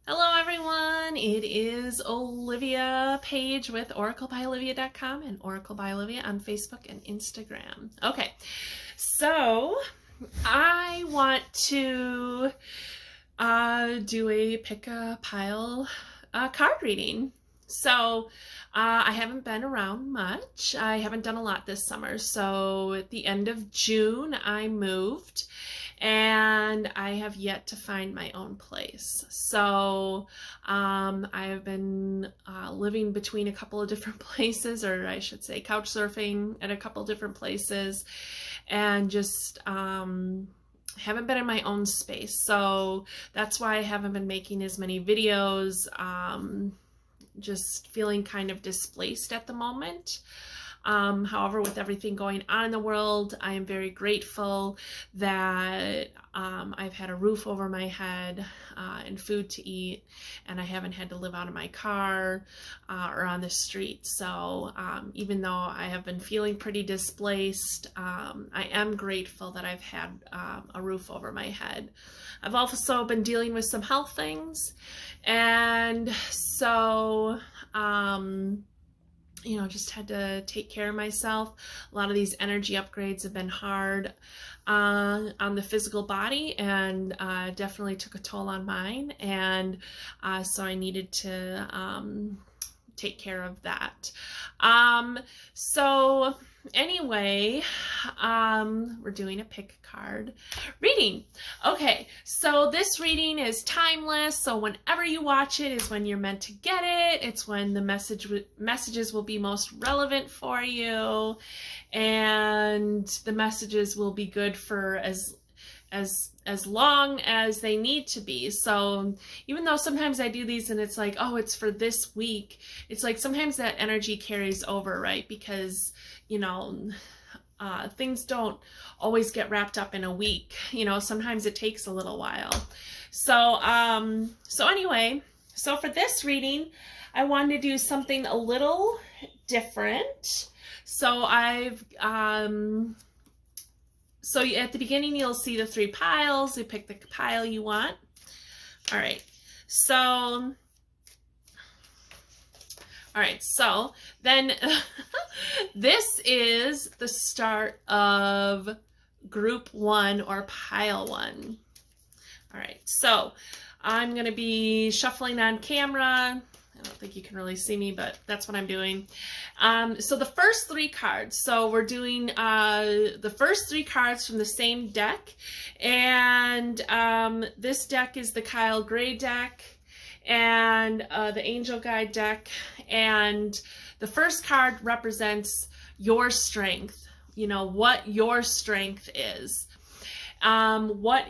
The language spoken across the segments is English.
Hello everyone, it is Olivia Page with oraclebyolivia.com and Oracle by Olivia on Facebook and Instagram. Okay, so I want to do a pick a pile card reading. So I haven't been around much. I haven't done a lot this summer. So at the end of June, I moved and I have yet to find my own place. So I have been living between a couple of different places, or I should say couch surfing at a couple of different places, and just haven't been in my own space. So that's why I haven't been making as many videos. Just feeling kind of displaced at the moment. However, with everything going on in the world, I am very grateful that I've had a roof over my head and food to eat, and I haven't had to live out of my car or on the street. So even though I have been feeling pretty displaced, I am grateful that I've had a roof over my head. I've also been dealing with some health things, and so you know, just had to take care of myself. A lot of these energy upgrades have been hard on the physical body, and definitely took a toll on mine. And so I needed to take care of that. So anyway, we're doing a pick card reading. Okay, so this reading is timeless, so whenever you watch it is when you're meant to get it. It's when the messages will be most relevant for you, and the messages will be good for as long as they need to be. So even though sometimes I do these and it's like, oh, it's for this week, it's like sometimes that energy carries over, right? Because, you know, things don't always get wrapped up in a week. You know, sometimes it takes a little while. So, so anyway, so for this reading, I wanted to do something a little different. So so at the beginning, you'll see the 3 piles. You pick the pile you want. All right. So then this is the start of group 1 or pile 1. All right. So I'm going to be shuffling on camera. I don't think you can really see me, but that's what I'm doing. So the first 3 cards. So we're doing the first 3 cards from the same deck. And this deck is the Kyle Gray deck and the Angel Guide deck. And the first card represents your strength, you know, what your strength is. What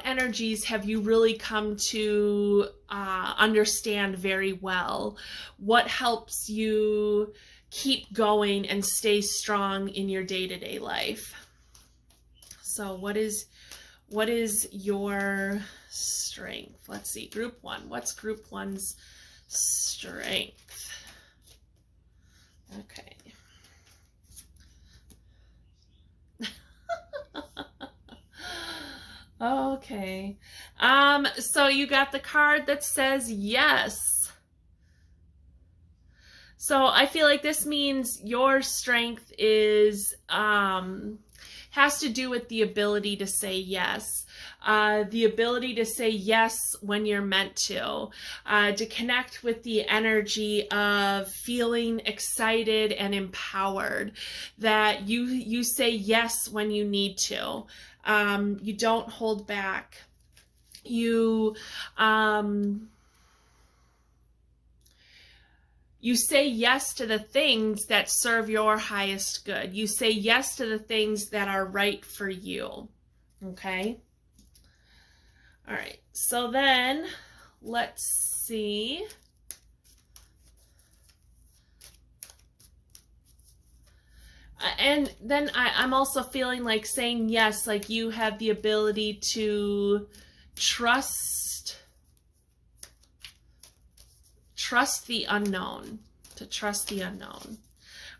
energies have you really come to understand very well? What helps you keep going and stay strong in your day-to-day life? So what is your strength? Let's see, group 1. What's group 1's strength? Okay. Okay. So you got the card that says yes. So I feel like this means your strength is has to do with the ability to say yes. The ability to say yes when you're meant to connect with the energy of feeling excited and empowered, that you say yes when you need to. You don't hold back. You say yes to the things that serve your highest good. You say yes to the things that are right for you. Okay? All right. So then let's see. And then I'm also feeling like saying yes, like you have the ability to trust the unknown,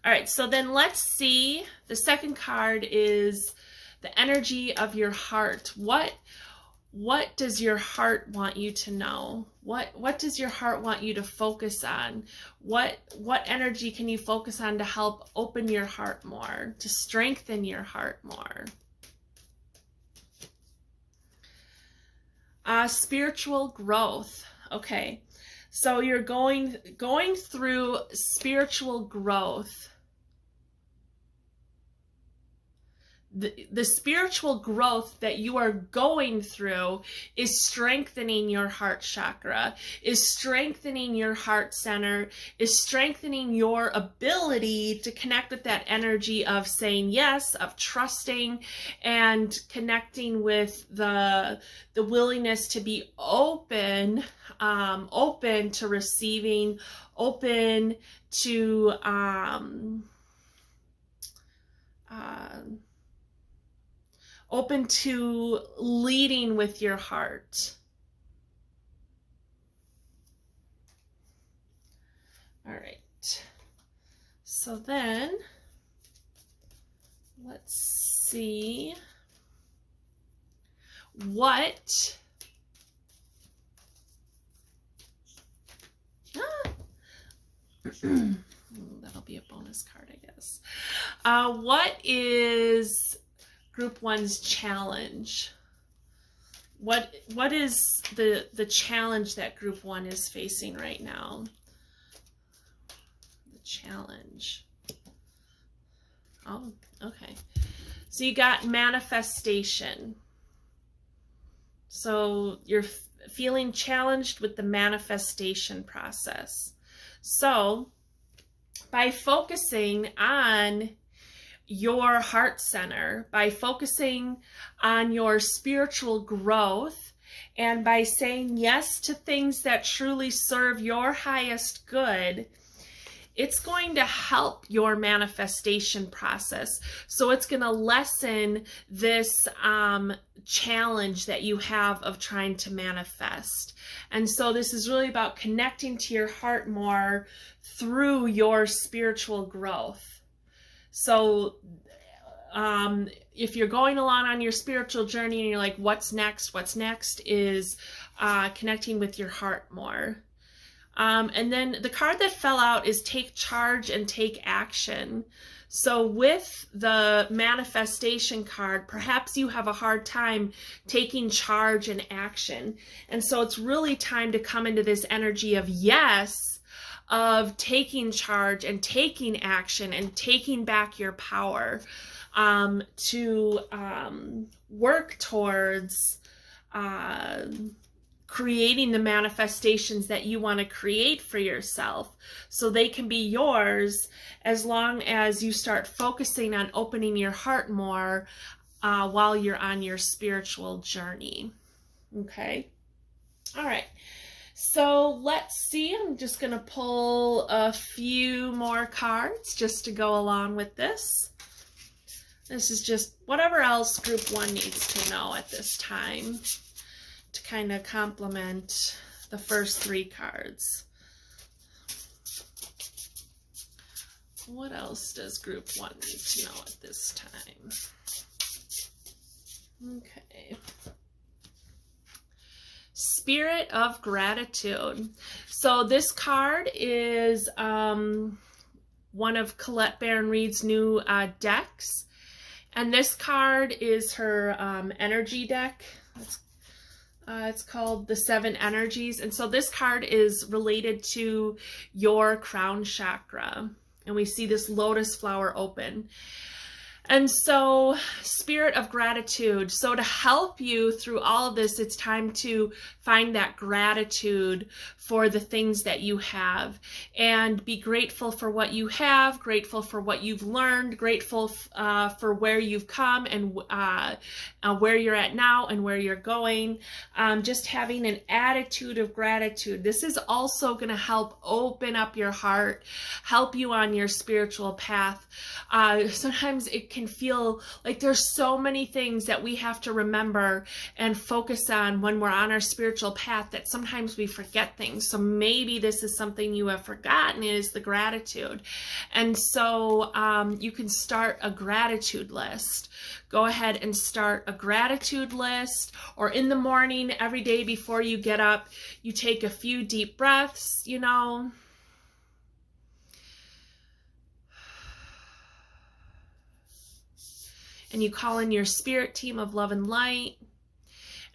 All right, so then let's see. The second card is the energy of your heart. What what does your heart want you to know? What does your heart want you to focus on? What energy can you focus on to help open your heart more, to strengthen your heart more? Spiritual growth. Okay, so you're going through spiritual growth. The spiritual growth that you are going through is strengthening your heart chakra, is strengthening your heart center, is strengthening your ability to connect with that energy of saying yes, of trusting, and connecting with the willingness to be open, open to receiving, open to open to leading with your heart. All right. So then, let's see what that'll be a bonus card, I guess. What is Group 1's challenge? What is the challenge that Group 1 is facing right now? The challenge. Oh, okay. So you got manifestation. So you're feeling challenged with the manifestation process. So by focusing on your heart center, by focusing on your spiritual growth, and by saying yes to things that truly serve your highest good, it's going to help your manifestation process. So it's going to lessen this challenge that you have of trying to manifest. And so this is really about connecting to your heart more through your spiritual growth. So if you're going along on your spiritual journey and you're like, what's next? What's next is connecting with your heart more. And then the card that fell out is take charge and take action. So with the manifestation card, perhaps you have a hard time taking charge and action. And so it's really time to come into this energy of yes, of taking charge and taking action and taking back your power, to work towards creating the manifestations that you want to create for yourself, so they can be yours as long as you start focusing on opening your heart more while you're on your spiritual journey. Okay. All right. So let's see, I'm just going to pull a few more cards just to go along with this. This is just whatever else Group 1 needs to know at this time to kind of complement the first 3 cards. What else does Group 1 need to know at this time? Okay. Spirit of gratitude. So this card is one of Colette Baron-Reid's new decks. And this card is her energy deck. It's called the 7 Energies. And so this card is related to your crown chakra. And we see this lotus flower open. And so, spirit of gratitude. So to help you through all of this, it's time to find that gratitude for the things that you have and be grateful for what you have, grateful for what you've learned, grateful for where you've come and where you're at now and where you're going. Just having an attitude of gratitude. This is also going to help open up your heart, help you on your spiritual path. Sometimes it can feel like there's so many things that we have to remember and focus on when we're on our spiritual path that sometimes we forget things. So maybe this is something you have forgotten, is the gratitude. And so you can start a gratitude list. Go ahead and start a gratitude list, or in the morning, every day before you get up, you take a few deep breaths, you know. And you call in your spirit team of love and light,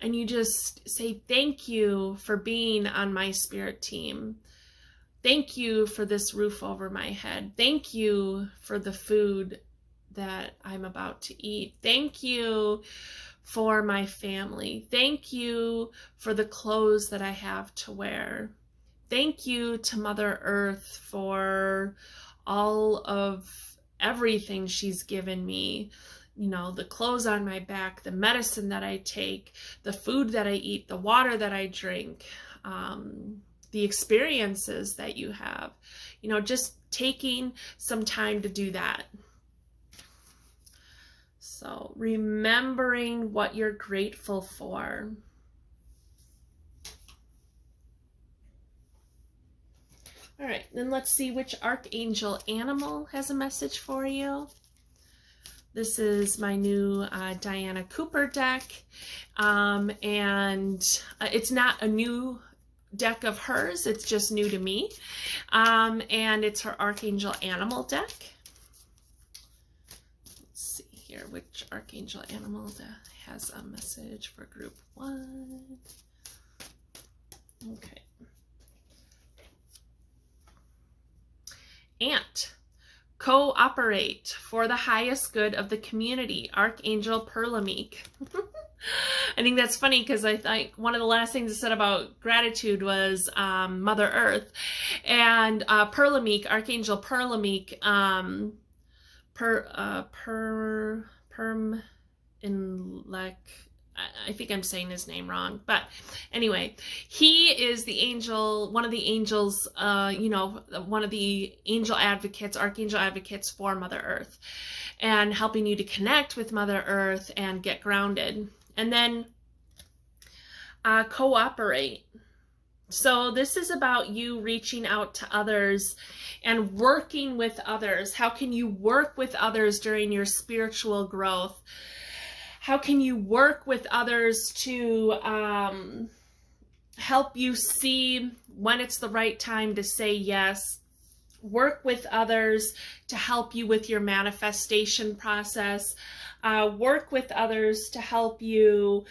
and you just say, thank you for being on my spirit team. Thank you for this roof over my head. Thank you for the food that I'm about to eat. Thank you for my family. Thank you for the clothes that I have to wear. Thank you to Mother Earth for all of everything she's given me. You know, the clothes on my back, the medicine that I take, the food that I eat, the water that I drink, the experiences that you have. You know, just taking some time to do that. So remembering what you're grateful for. All right, then let's see which Archangel animal has a message for you. This is my new Diana Cooper deck, and it's not a new deck of hers, it's just new to me, and it's her Archangel animal deck. Here, which Archangel animal has a message for group 1? Okay. Ant. Cooperate for the highest good of the community. Archangel Perlameek. I think that's funny because I think one of the last things I said about gratitude was Mother Earth. And Perlameek, Archangel Perlameek, I think I'm saying his name wrong, but anyway, he is the angel, one of the angels, you know, one of the angel advocates, archangel advocates for Mother Earth, and helping you to connect with Mother Earth and get grounded. And then cooperate. So this is about you reaching out to others and working with others. How can you work with others during your spiritual growth? How can you work with others to help you see when it's the right time to say yes? Work with others to help you with your manifestation process. Work with others to help you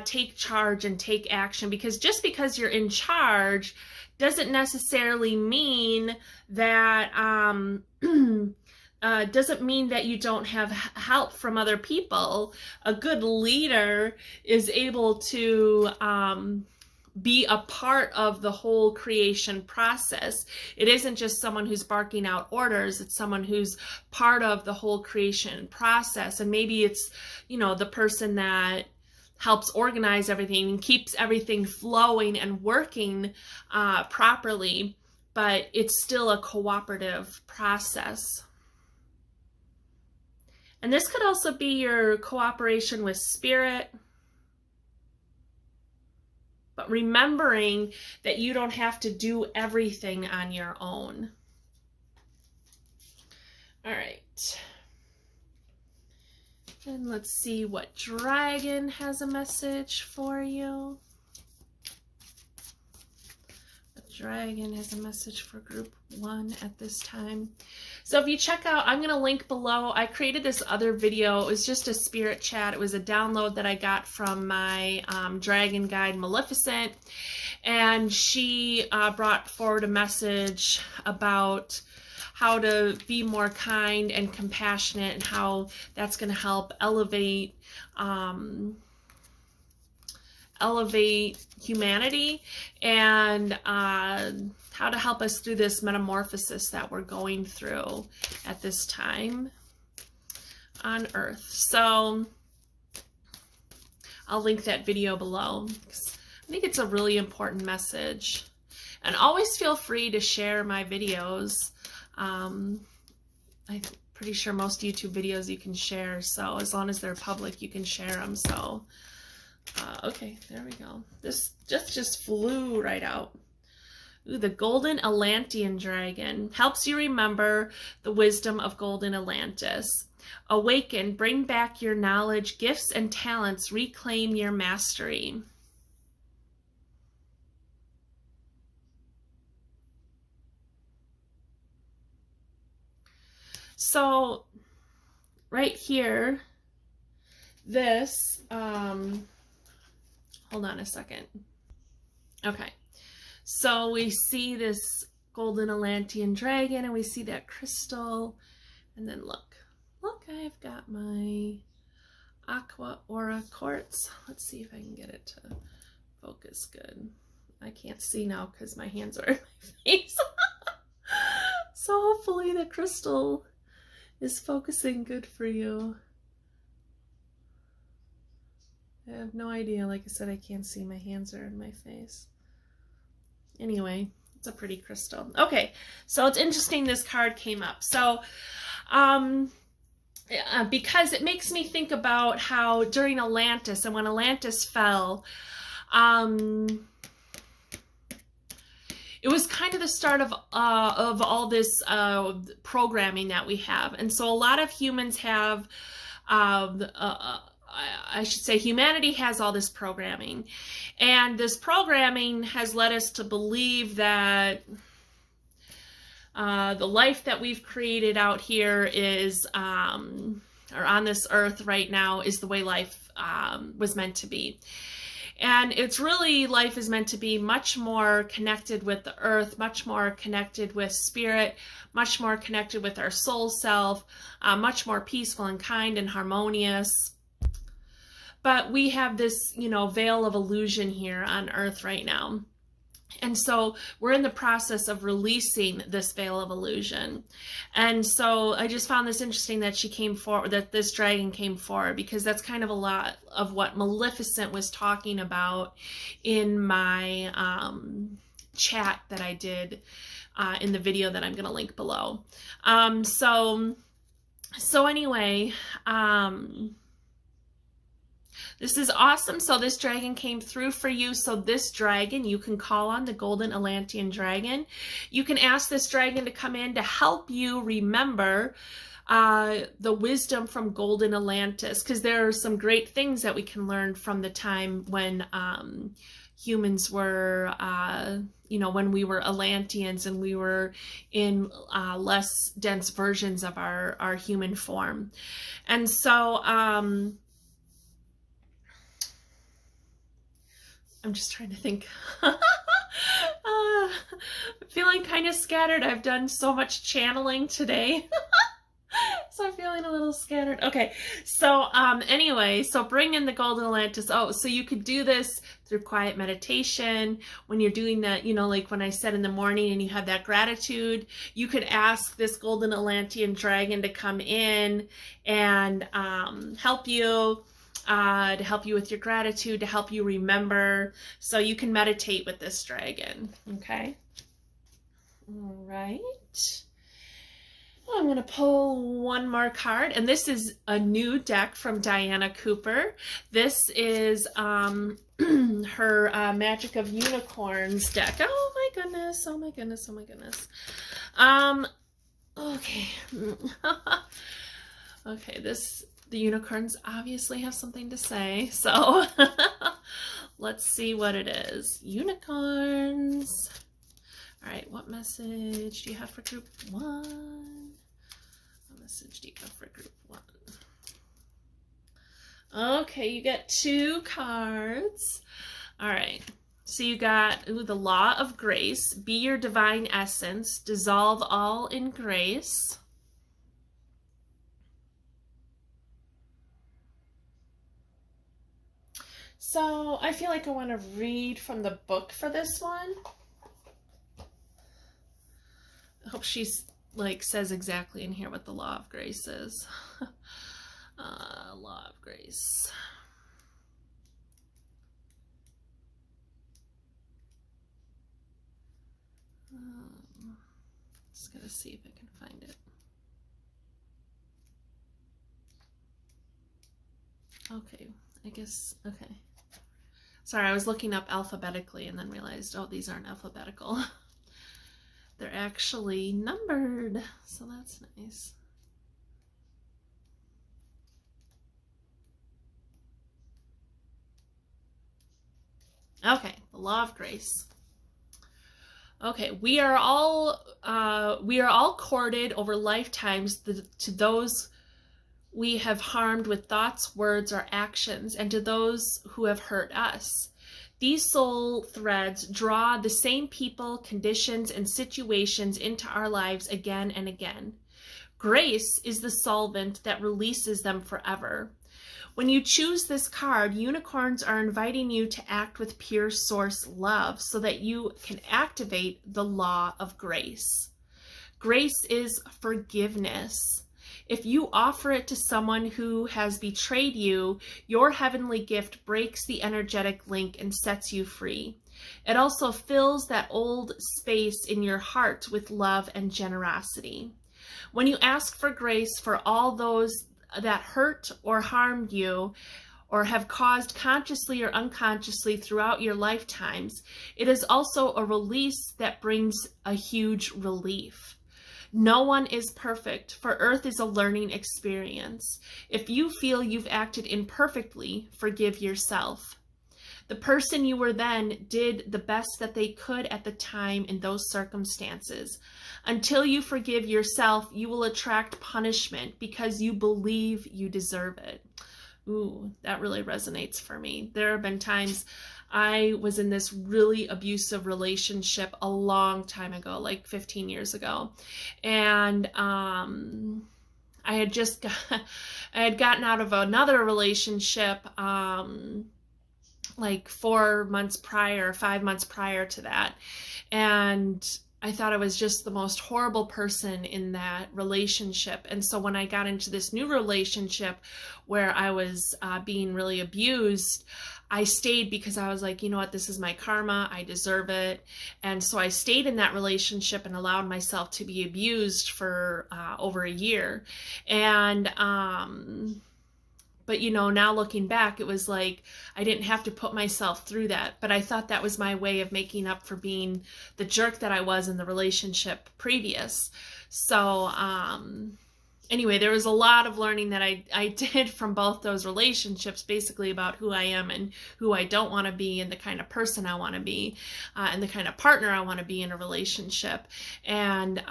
take charge and take action, because just because you're in charge doesn't necessarily mean that doesn't mean that you don't have help from other people. A good leader is able to be a part of the whole creation process. It isn't just someone who's barking out orders, it's someone who's part of the whole creation process. And maybe it's, you know, the person that helps organize everything and keeps everything flowing and working properly, but it's still a cooperative process. And this could also be your cooperation with spirit, but remembering that you don't have to do everything on your own. All right. And let's see what dragon has a message for you. Dragon has a message for group 1 at this time. So if you check out, I'm going to link below. I created this other video. It was just a spirit chat. It was a download that I got from my dragon guide, Maleficent. And she brought forward a message about how to be more kind and compassionate, and how that's going to help elevate humanity, and how to help us through this metamorphosis that we're going through at this time on Earth. So I'll link that video below, because I think it's a really important message. And always feel free to share my videos. I pretty sure most YouTube videos you can share. So as long as they're public, you can share them. So, okay, there we go. This just flew right out. Ooh, the Golden Atlantean Dragon helps you remember the wisdom of Golden Atlantis. Awaken, bring back your knowledge, gifts, and talents, reclaim your mastery. So, right here, this, hold on a second. Okay, so we see this Golden Atlantean Dragon, and we see that crystal, and then look, I've got my Aqua Aura Quartz. Let's see if I can get it to focus good. I can't see now because my hands are in my face. So hopefully the crystal is focusing good for you. I have no idea. Like I said, I can't see. My hands are in my face. Anyway, it's a pretty crystal. Okay, so it's interesting this card came up. So, because it makes me think about how during Atlantis, and when Atlantis fell, it was kind of the start of all this programming that we have. And so a lot of humans have, I should say humanity has all this programming. And this programming has led us to believe that the life that we've created out here is, or on this earth right now, is the way life was meant to be. And it's really, life is meant to be much more connected with the earth, much more connected with spirit, much more connected with our soul self, much more peaceful and kind and harmonious. But we have this, veil of illusion here on earth right now. And so we're in the process of releasing this veil of illusion. And so I just found this interesting that she came forward, that this dragon came forward, because that's kind of a lot of what Maleficent was talking about in my chat that I did in the video that I'm going to link below. So anyway, this is awesome. So this dragon came through for you. So this dragon, you can call on the Golden Atlantean Dragon. You can ask this dragon to come in to help you remember the wisdom from Golden Atlantis, because there are some great things that we can learn from the time when humans were, when we were Atlanteans and we were in less dense versions of our human form. And so, I'm just trying to think. I'm feeling kind of scattered. I've done so much channeling today. So I'm feeling a little scattered. Okay, so anyway, so bring in the Golden Atlantis. Oh, so you could do this through quiet meditation. When you're doing that, like when I said in the morning and you have that gratitude, you could ask this Golden Atlantean Dragon to come in and help you. To help you with your gratitude, to help you remember. So you can meditate with this dragon, okay? All right. I'm going to pull one more card, and this is a new deck from Diana Cooper. This is her Magic of Unicorns deck. Oh my goodness, oh my goodness, oh my goodness. Okay. Okay, the unicorns obviously have something to say, so let's see what it is. Unicorns. All right, what message do you have for group 1? What message do you have for group 1? Okay, you get 2 cards. All right, so you got the Law of Grace. Be your divine essence. Dissolve all in grace. So I feel like I want to read from the book for this one. I hope she's says exactly in here what the Law of Grace is. Law of Grace. Just gotta see if I can find it. Okay, I guess, okay. Sorry, I was looking up alphabetically and then realized, oh, these aren't alphabetical. They're actually numbered, so that's nice. Okay, the law of grace. Okay, we are all courted over lifetimes to those we have harmed with thoughts, words, or actions, and to those who have hurt us. These soul threads draw the same people, conditions, and situations into our lives again and again. Grace is the solvent that releases them forever. When you choose this card, unicorns are inviting you to act with pure source love so that you can activate the law of grace. Grace is forgiveness. If you offer it to someone who has betrayed you, your heavenly gift breaks the energetic link and sets you free. It also fills that old space in your heart with love and generosity. When you ask for grace for all those that hurt or harmed you or have caused consciously or unconsciously throughout your lifetimes, it is also a release that brings a huge relief. No one is perfect, for Earth is a learning experience. If you feel you've acted imperfectly, forgive yourself. The person you were then did the best that they could at the time in those circumstances. Until you forgive yourself, you will attract punishment because you believe you deserve it. Ooh, that really resonates for me. There have been times I was in this really abusive relationship a long time ago, like 15 years ago. And I had gotten out of another relationship like 4 months prior, 5 months prior to that. And I thought I was just the most horrible person in that relationship. And so when I got into this new relationship where I was being really abused, I stayed because I was like, you know what, this is my karma, I deserve it. And so I stayed in that relationship and allowed myself to be abused for over a year. And but, you know, now looking back, it was like I didn't have to put myself through that. But I thought that was my way of making up for being the jerk that I was in the relationship previous. So anyway, there was a lot of learning that I did from both those relationships, basically about who I am and who I don't want to be and the kind of person I want to be and the kind of partner I want to be in a relationship. And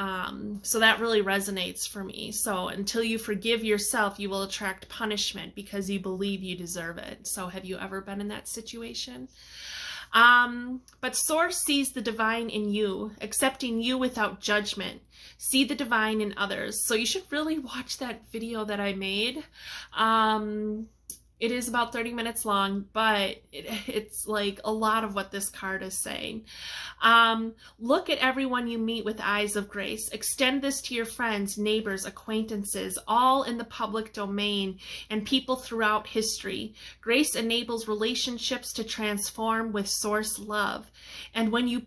so that really resonates for me. So until you forgive yourself, you will attract punishment because you believe you deserve it. So have you ever been in that situation? But Source sees the divine in you, accepting you without judgment. See the divine in others. So you should really watch that video that I made. It is about 30 minutes long, but it's like a lot of what this card is saying. Look at everyone you meet with eyes of grace. Extend this to your friends, neighbors, acquaintances, all in the public domain and people throughout history. Grace enables relationships to transform with source love. And when you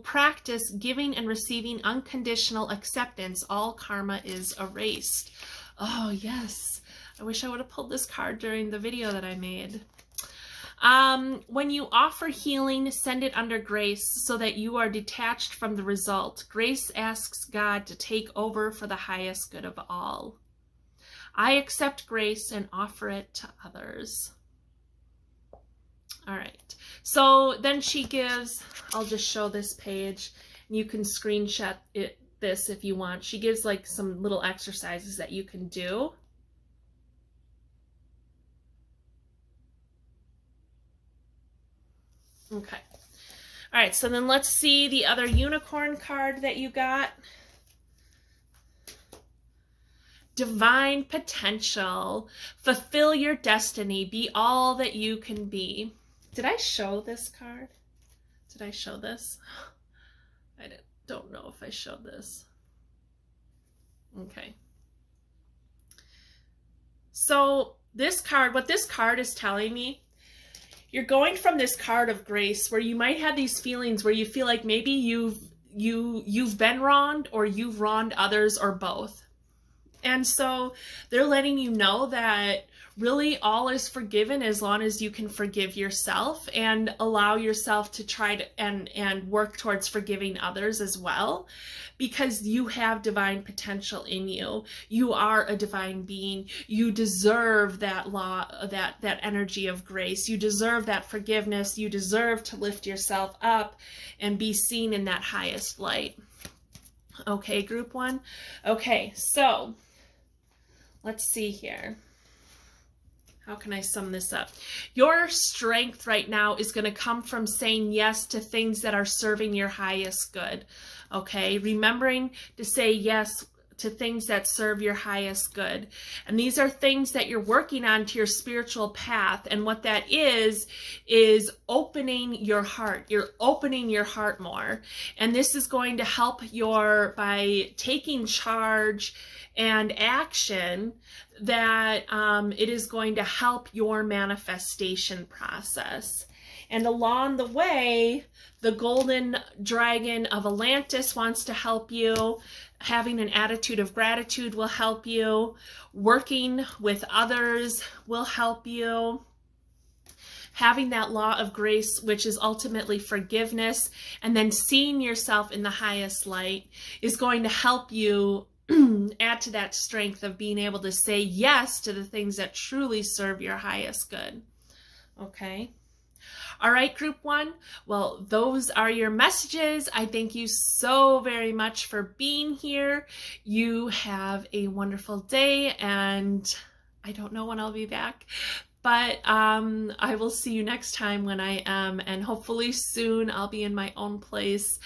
practice giving and receiving unconditional acceptance, all karma is erased. Oh, yes. I wish I would have pulled this card during the video that I made. When you offer healing, send it under grace so that you are detached from the result. Grace asks God to take over for the highest good of all. I accept grace and offer it to others. All right. So then she gives, I'll just show this page. You can screenshot this if you want. She gives like some little exercises that you can do. Okay. All right, so then let's see the other unicorn card that you got. Divine potential. Fulfill your destiny. Be all that you can be. Did I show this card? Did I show this? I don't know if I showed this. Okay. So this card, what this card is telling me, you're going from this card of grace where you might have these feelings where you feel like maybe you've been wronged or you've wronged others or both. And so they're letting you know that really all is forgiven as long as you can forgive yourself and allow yourself to try to and work towards forgiving others as well, because you have divine potential in you. You are a divine being. You deserve that that energy of grace. You deserve that forgiveness. You deserve to lift yourself up and be seen in that highest light. Okay, group one. Okay, so let's see here. How can I sum this up? Your strength right now is going to come from saying yes to things that are serving your highest good. Okay, remembering to say yes to things that serve your highest good. And these are things that you're working on to your spiritual path. And what that is opening your heart. You're opening your heart more. And this is going to help by taking charge and action, that it is going to help your manifestation process. And along the way, the golden dragon of Atlantis wants to help you. Having an attitude of gratitude will help you. Working with others will help you. Having that law of grace, which is ultimately forgiveness, and then seeing yourself in the highest light, is going to help you add to that strength of being able to say yes to the things that truly serve your highest good. Okay. All right, group one. Well, those are your messages. I thank you so very much for being here. You have a wonderful day, and I don't know when I'll be back, but I will see you next time when I am, and hopefully soon I'll be in my own place.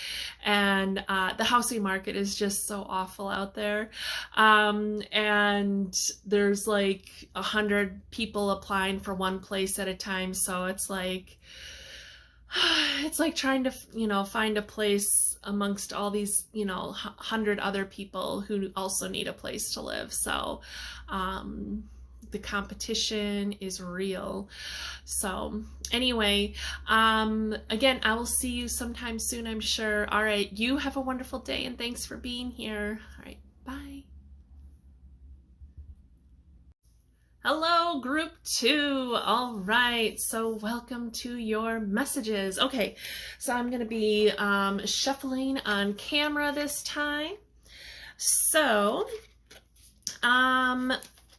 And the housing market is just so awful out there. And there's like 100 people applying for one place at a time. So it's like trying to, find a place amongst all these, 100 other people who also need a place to live. So, the competition is real. So anyway, again, I will see you sometime soon, I'm sure. All right, you have a wonderful day, and thanks for being here. All right, bye. Hello, group two. All right, so welcome to your messages. Okay, so I'm going to be shuffling on camera this time. So,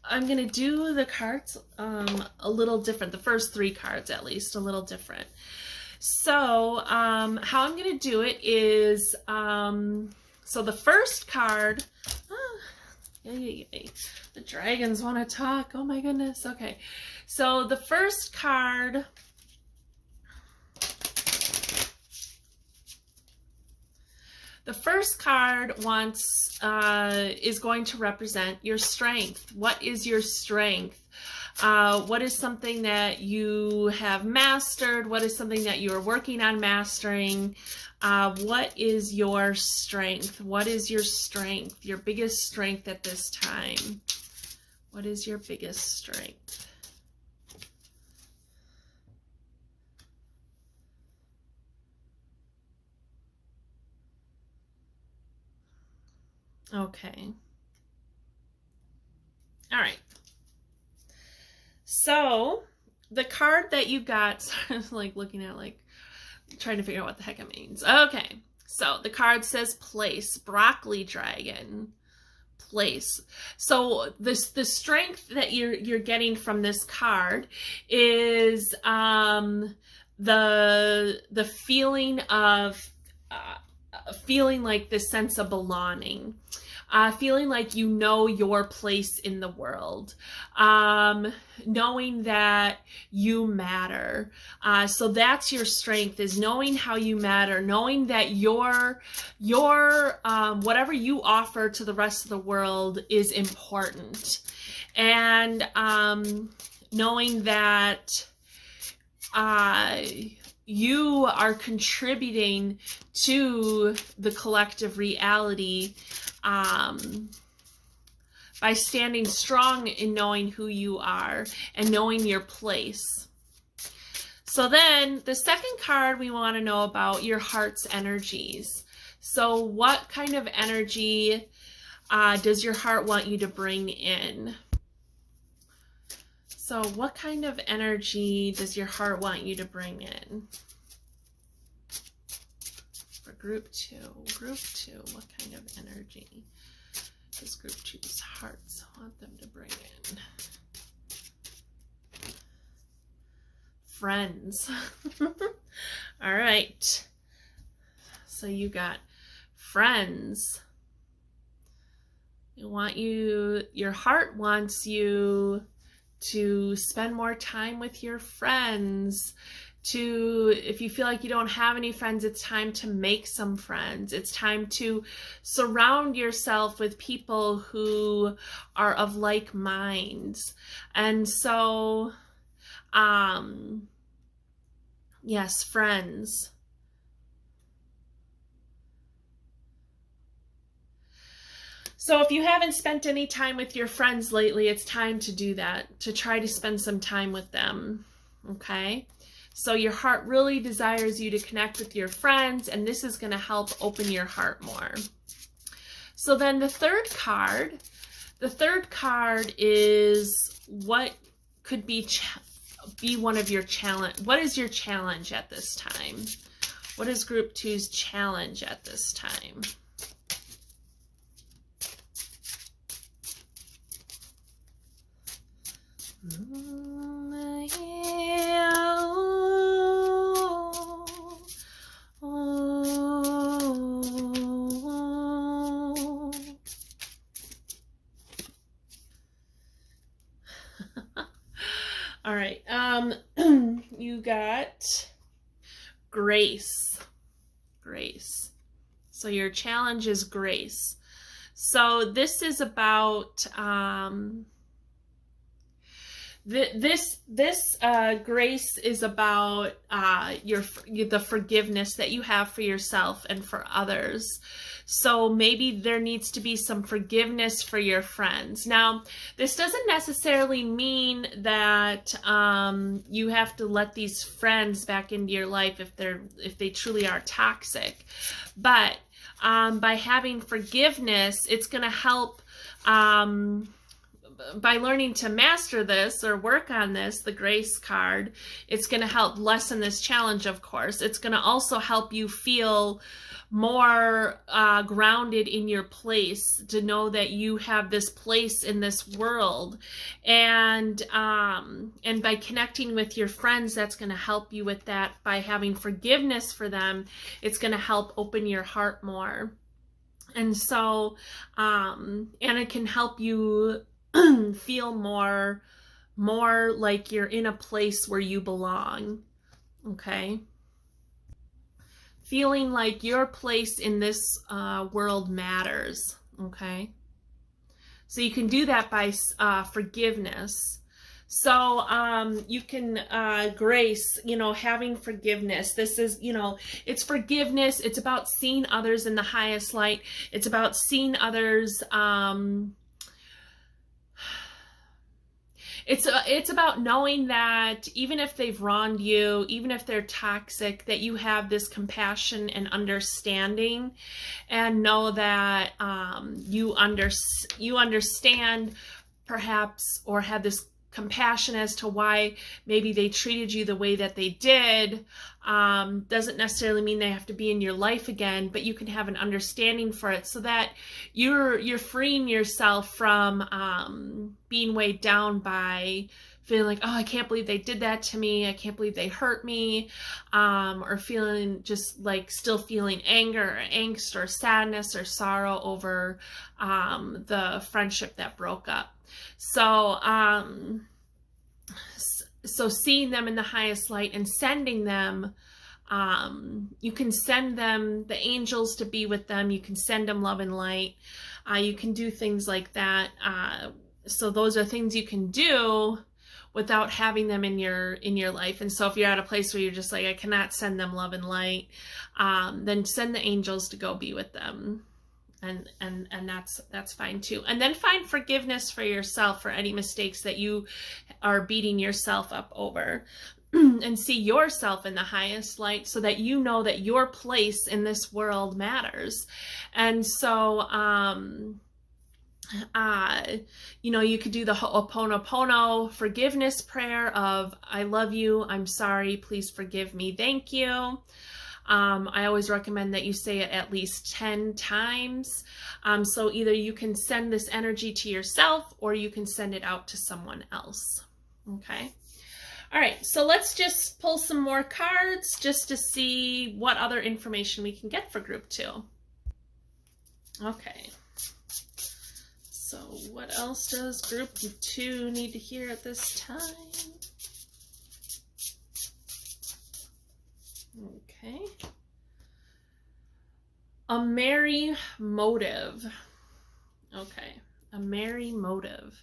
I'm going to do the cards a little different, the first three cards at least, a little different. So how I'm going to do it is, so the first card, the dragons want to talk, oh my goodness, okay. So the first card, is going to represent your strength. What is your strength? What is something that you have mastered? What is something that you are working on mastering? What is your strength? What is your strength? Your biggest strength at this time? What is your biggest strength? Okay. All right. So the card that you got, like looking at, like trying to figure out what the heck it means. Okay. So the card says place, broccoli dragon, place. So the strength that you're getting from this card is the feeling of feeling like this sense of belonging, feeling like you know your place in the world, knowing that you matter. So that's your strength, is knowing how you matter, knowing that your whatever you offer to the rest of the world is important, and knowing that you are contributing to the collective reality by standing strong in knowing who you are and knowing your place. So then the second card, we want to know about your heart's energies. So what kind of energy does your heart want you to bring in? So what kind of energy does your heart want you to bring in? For group 2, what kind of energy does group 2's hearts want them to bring in? Friends. All right. So you got friends. Your heart wants you to spend more time with your friends. If you feel like you don't have any friends, it's time to make some friends. It's time to surround yourself with people who are of like minds. And so, yes, friends. So if you haven't spent any time with your friends lately, it's time to do that, to try to spend some time with them, okay? So your heart really desires you to connect with your friends, and this is going to help open your heart more. So then the third card is what could be one of your challenge. What is your challenge at this time? What is group 2's challenge at this time? All right. You got grace. Grace. So your challenge is grace. So this is about this grace is about the forgiveness that you have for yourself and for others. So maybe there needs to be some forgiveness for your friends. Now, this doesn't necessarily mean that you have to let these friends back into your life if they truly are toxic. But by having forgiveness, it's going to help. By learning to master this or work on this, the grace card, it's going to help lessen this challenge, of course. It's going to also help you feel more grounded in your place, to know that you have this place in this world. And by connecting with your friends, that's going to help you with that. By having forgiveness for them, it's going to help open your heart more. And so, and it can help you feel more like you're in a place where you belong, okay? Feeling like your place in this world matters, okay? So you can do that by forgiveness. So you can grace, having forgiveness. This is, it's forgiveness. It's about seeing others in the highest light. It's about seeing others It's about knowing that even if they've wronged you, even if they're toxic, that you have this compassion and understanding, and know that you understand perhaps, or have this compassion as to why maybe they treated you the way that they did. Doesn't necessarily mean they have to be in your life again, but you can have an understanding for it, so that you're freeing yourself from being weighed down by feeling like, oh, I can't believe they did that to me, I can't believe they hurt me, or feeling just like still feeling anger or angst or sadness or sorrow over the friendship that broke up. So so seeing them in the highest light and sending them, you can send them the angels to be with them. You can send them love and light. You can do things like that. So those are things you can do without having them in your life. And so if you're at a place where you're just like, I cannot send them love and light, then send the angels to go be with them. And that's fine too. And then find forgiveness for yourself for any mistakes that you are beating yourself up over. And see yourself in the highest light, so that you know that your place in this world matters. And so You could do the Ho'oponopono forgiveness prayer of, I love you, I'm sorry, please forgive me, thank you. I always recommend that you say it at least 10 times. So either you can send this energy to yourself or you can send it out to someone else. Okay. All right. So let's just pull some more cards just to see what other information we can get for group 2. Okay. So what else does group 2 need to hear at this time? Okay. A merry motive. Okay. A merry motive.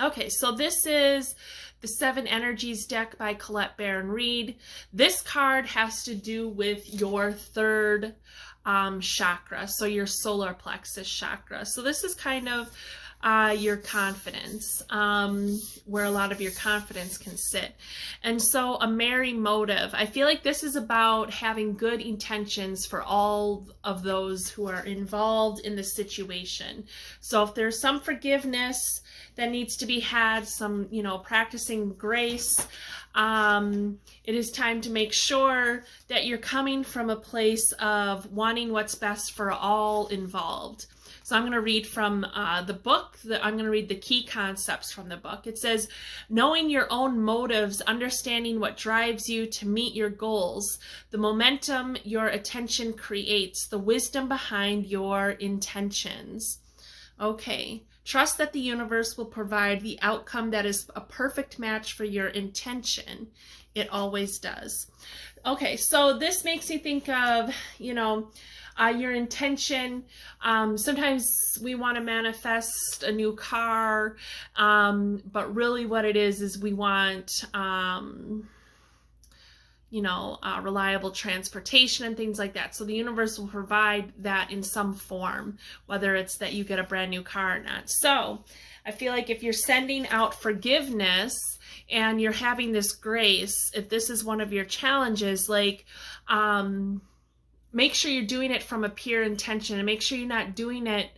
Okay, so this is the 7 Energies deck by Colette Baron-Reid. This card has to do with your 3rd chakra, so your solar plexus chakra. So this is kind of your confidence, where a lot of your confidence can sit. And so a merry motive, I feel like this is about having good intentions for all of those who are involved in the situation. So if there's some forgiveness that needs to be had, some, practicing grace, it is time to make sure that you're coming from a place of wanting what's best for all involved. So I'm going to read from the book. I'm going to read the key concepts from the book. It says, knowing your own motives, understanding what drives you to meet your goals, the momentum your attention creates, the wisdom behind your intentions. Okay. Trust that the universe will provide the outcome that is a perfect match for your intention. It always does. Okay, so this makes you think of, your intention. Sometimes we want to manifest a new car, but really what it is we want, reliable transportation and things like that. So the universe will provide that in some form, whether it's that you get a brand new car or not. So I feel like if you're sending out forgiveness and you're having this grace, if this is one of your challenges, make sure you're doing it from a pure intention, and make sure you're not doing it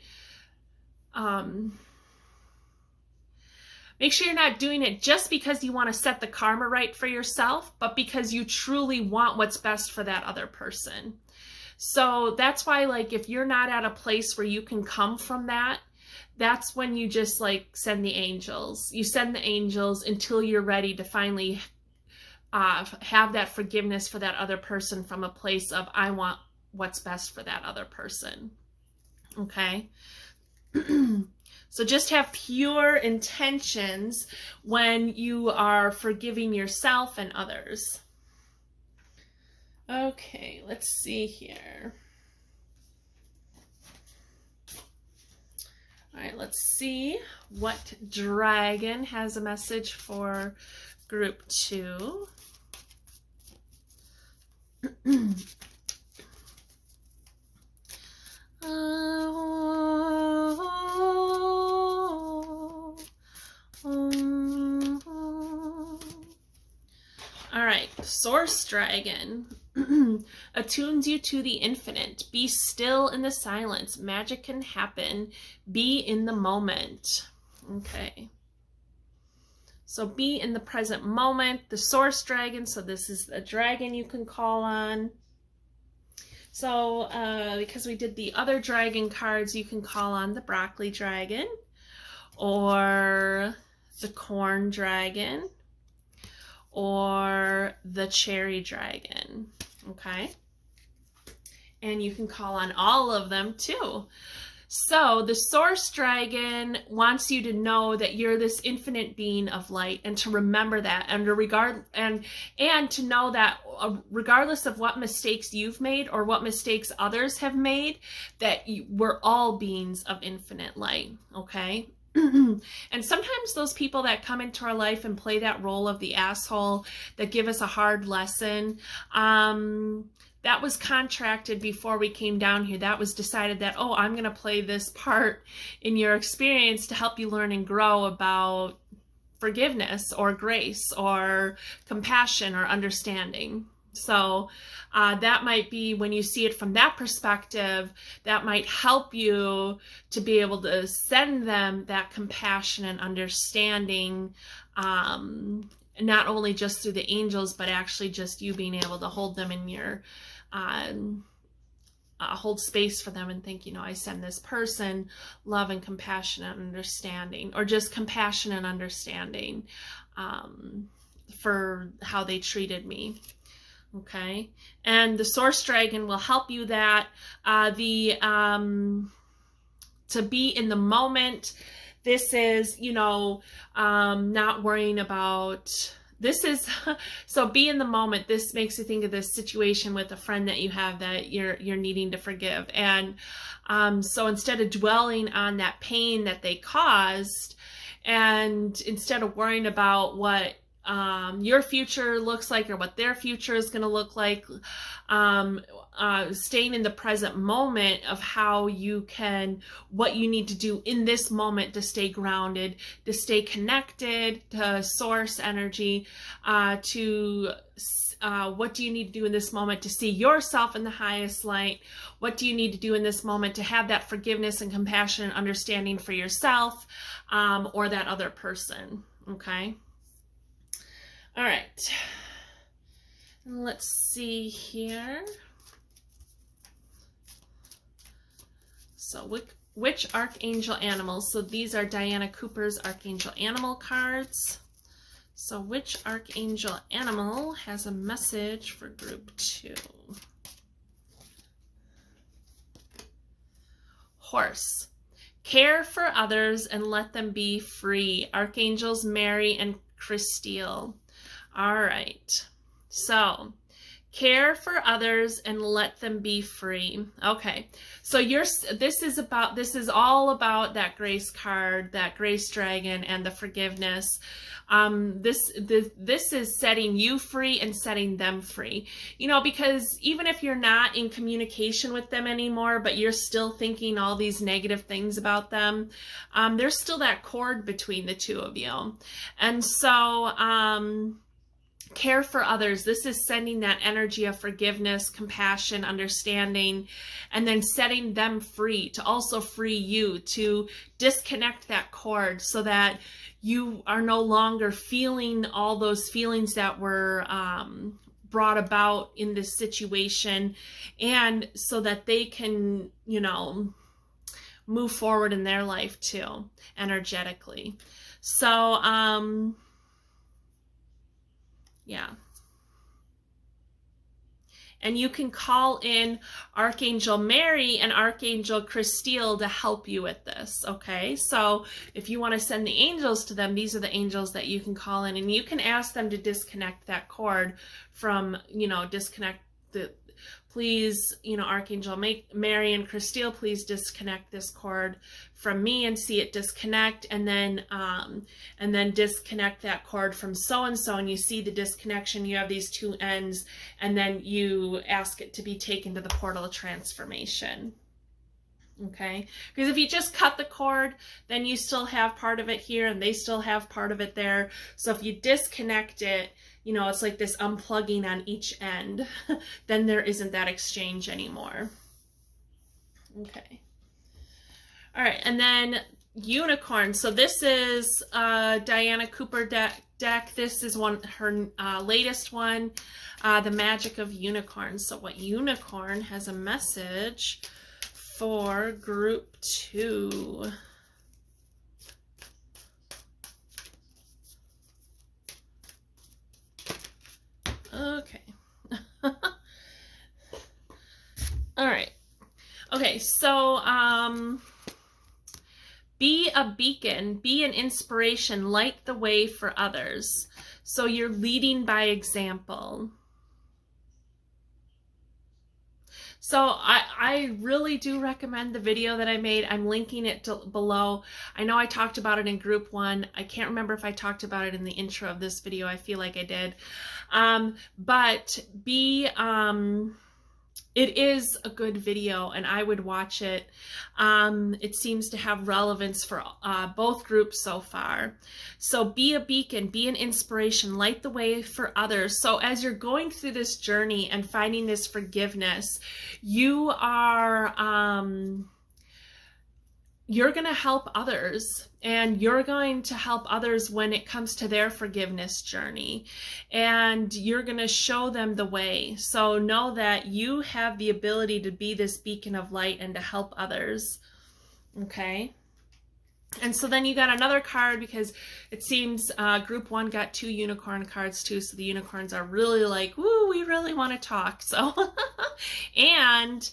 make sure you're not doing it just because you want to set the karma right for yourself, but because you truly want what's best for that other person. So that's why, if you're not at a place where you can come from that, that's when you just send the angels. You send the angels until you're ready to finally have that forgiveness for that other person from a place of, I want what's best for that other person. Okay? So just have pure intentions when you are forgiving yourself and others. Okay, let's see here. All right, let's see what dragon has a message for group 2. All right, Source Dragon attunes you to the infinite. Be still in the silence. Magic can happen. Be in the moment. Okay. So be in the present moment. The Source Dragon, so this is a dragon you can call on. So because we did the other dragon cards, you can call on the Broccoli Dragon or the Corn Dragon or the Cherry Dragon, okay? And you can call on all of them too. So the Source Dragon wants you to know that you're this infinite being of light, and to remember that, and to know that regardless of what mistakes you've made or what mistakes others have made, that we're all beings of infinite light, okay? And sometimes those people that come into our life and play that role of the asshole, that give us a hard lesson, that was contracted before we came down here. That was decided that, oh, I'm going to play this part in your experience to help you learn and grow about forgiveness or grace or compassion or understanding. So that might be, when you see it from that perspective, that might help you to be able to send them that compassion and understanding, not only just through the angels, but actually just you being able to hold them in your, hold space for them and think, you know, I send this person love and compassion and understanding, or just compassion and understanding for how they treated me. Okay, and the source dragon will help you that to be in the moment. This is, you know, not worrying about, this is, so be in the moment. This makes you think of this situation with a friend that you have that you're needing to forgive. And so instead of dwelling on that pain that they caused, and instead of worrying about what your future looks like or what their future is going to look like, staying in the present moment of how you can, what you need to do in this moment to stay grounded, to stay connected to source energy, to what do you need to do in this moment to see yourself in the highest light? What do you need to do in this moment to have that forgiveness and compassion and understanding for yourself, or that other person? Okay. All right, let's see here. So which archangel animals? So these are Diana Cooper's Archangel Animal cards. So which archangel animal has a message for group 2? Horse. Care for others and let them be free. Archangels Mary and Christelle. All right, so care for others and let them be free. Okay, so this is all about that grace card, that grace dragon, and the forgiveness. This is setting you free and setting them free. You know, because even if you're not in communication with them anymore, but you're still thinking all these negative things about them, there's still that cord between the two of you. And so, care for others. This is sending that energy of forgiveness, compassion, understanding, and then setting them free to also free you, to disconnect that cord so that you are no longer feeling all those feelings that were brought about in this situation, and so that they can, you know, move forward in their life too, energetically. So, yeah. And you can call in Archangel Mary and Archangel Christelle to help you with this, okay? So if you want to send the angels to them, these are the angels that you can call in, and you can ask them to disconnect that cord from, you know, disconnect the, please, you know, Archangel Mary and Christelle, please disconnect this cord from me and see it disconnect, and then disconnect that cord from so-and-so, and you see the disconnection, you have these two ends, and then you ask it to be taken to the portal of transformation. Okay, because if you just cut the cord, then you still have part of it here and they still have part of it there. So if you disconnect it, you know, it's like this unplugging on each end, then there isn't that exchange anymore. Okay. All right, and then unicorn. So this is Diana Cooper deck. This is her latest one, the magic of unicorn. So what unicorn has a message for group 2? Okay. All right. Okay, so be a beacon, be an inspiration, light the way for others. So you're leading by example. So I really do recommend the video that I made. I'm linking it below. I know I talked about it in group 1. I can't remember if I talked about it in the intro of this video. I feel like I did. But be it is a good video and I would watch it. It seems to have relevance for both groups so far. So be a beacon, be an inspiration, light the way for others. So as you're going through this journey and finding this forgiveness, you are you're going to help others, and you're going to help others when it comes to their forgiveness journey, and you're going to show them the way. So know that you have the ability to be this beacon of light and to help others. Okay. And so then you got another card, because it seems group 1 got 2 unicorn cards too. So the unicorns are really like, woo, we really want to talk. So, and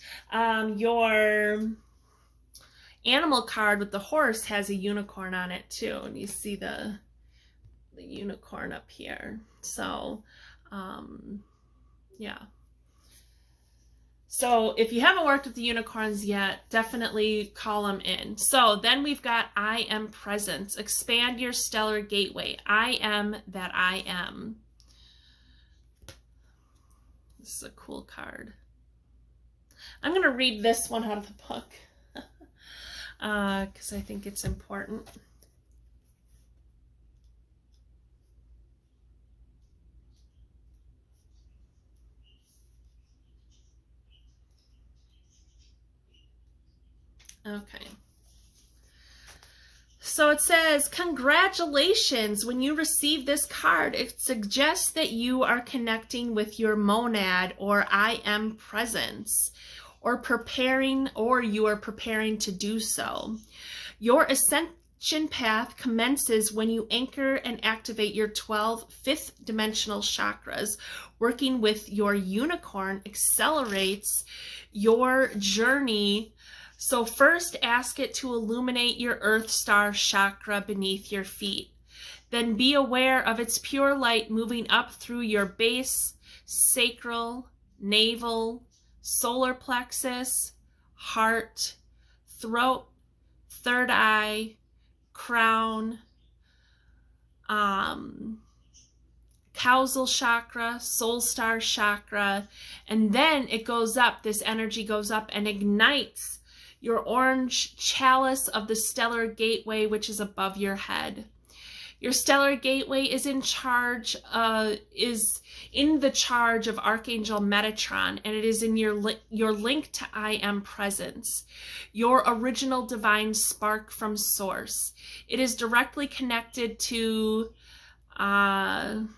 your animal card with the horse has a unicorn on it too, and you see the unicorn up here. So yeah, so if you haven't worked with the unicorns yet, definitely call them in. So then we've got I am presence. Expand your stellar gateway. I am that I am. This is a cool card. I'm going to read this one out of the book because I think it's important. Okay. So it says, congratulations, when you receive this card, it suggests that you are connecting with your monad or I am presence, or you are preparing to do so. Your ascension path commences when you anchor and activate your 12 fifth dimensional chakras. Working with your unicorn accelerates your journey. So first ask it to illuminate your earth star chakra beneath your feet. Then be aware of its pure light moving up through your base, sacral, navel, solar plexus, heart, throat, third eye, crown, causal chakra, soul star chakra, and then it goes up, this energy goes up and ignites your orange chalice of the stellar gateway, which is above your head. Your stellar gateway is in the charge of Archangel Metatron, and it is in your link to I am presence, your original divine spark from source. It is directly connected to Nigelle.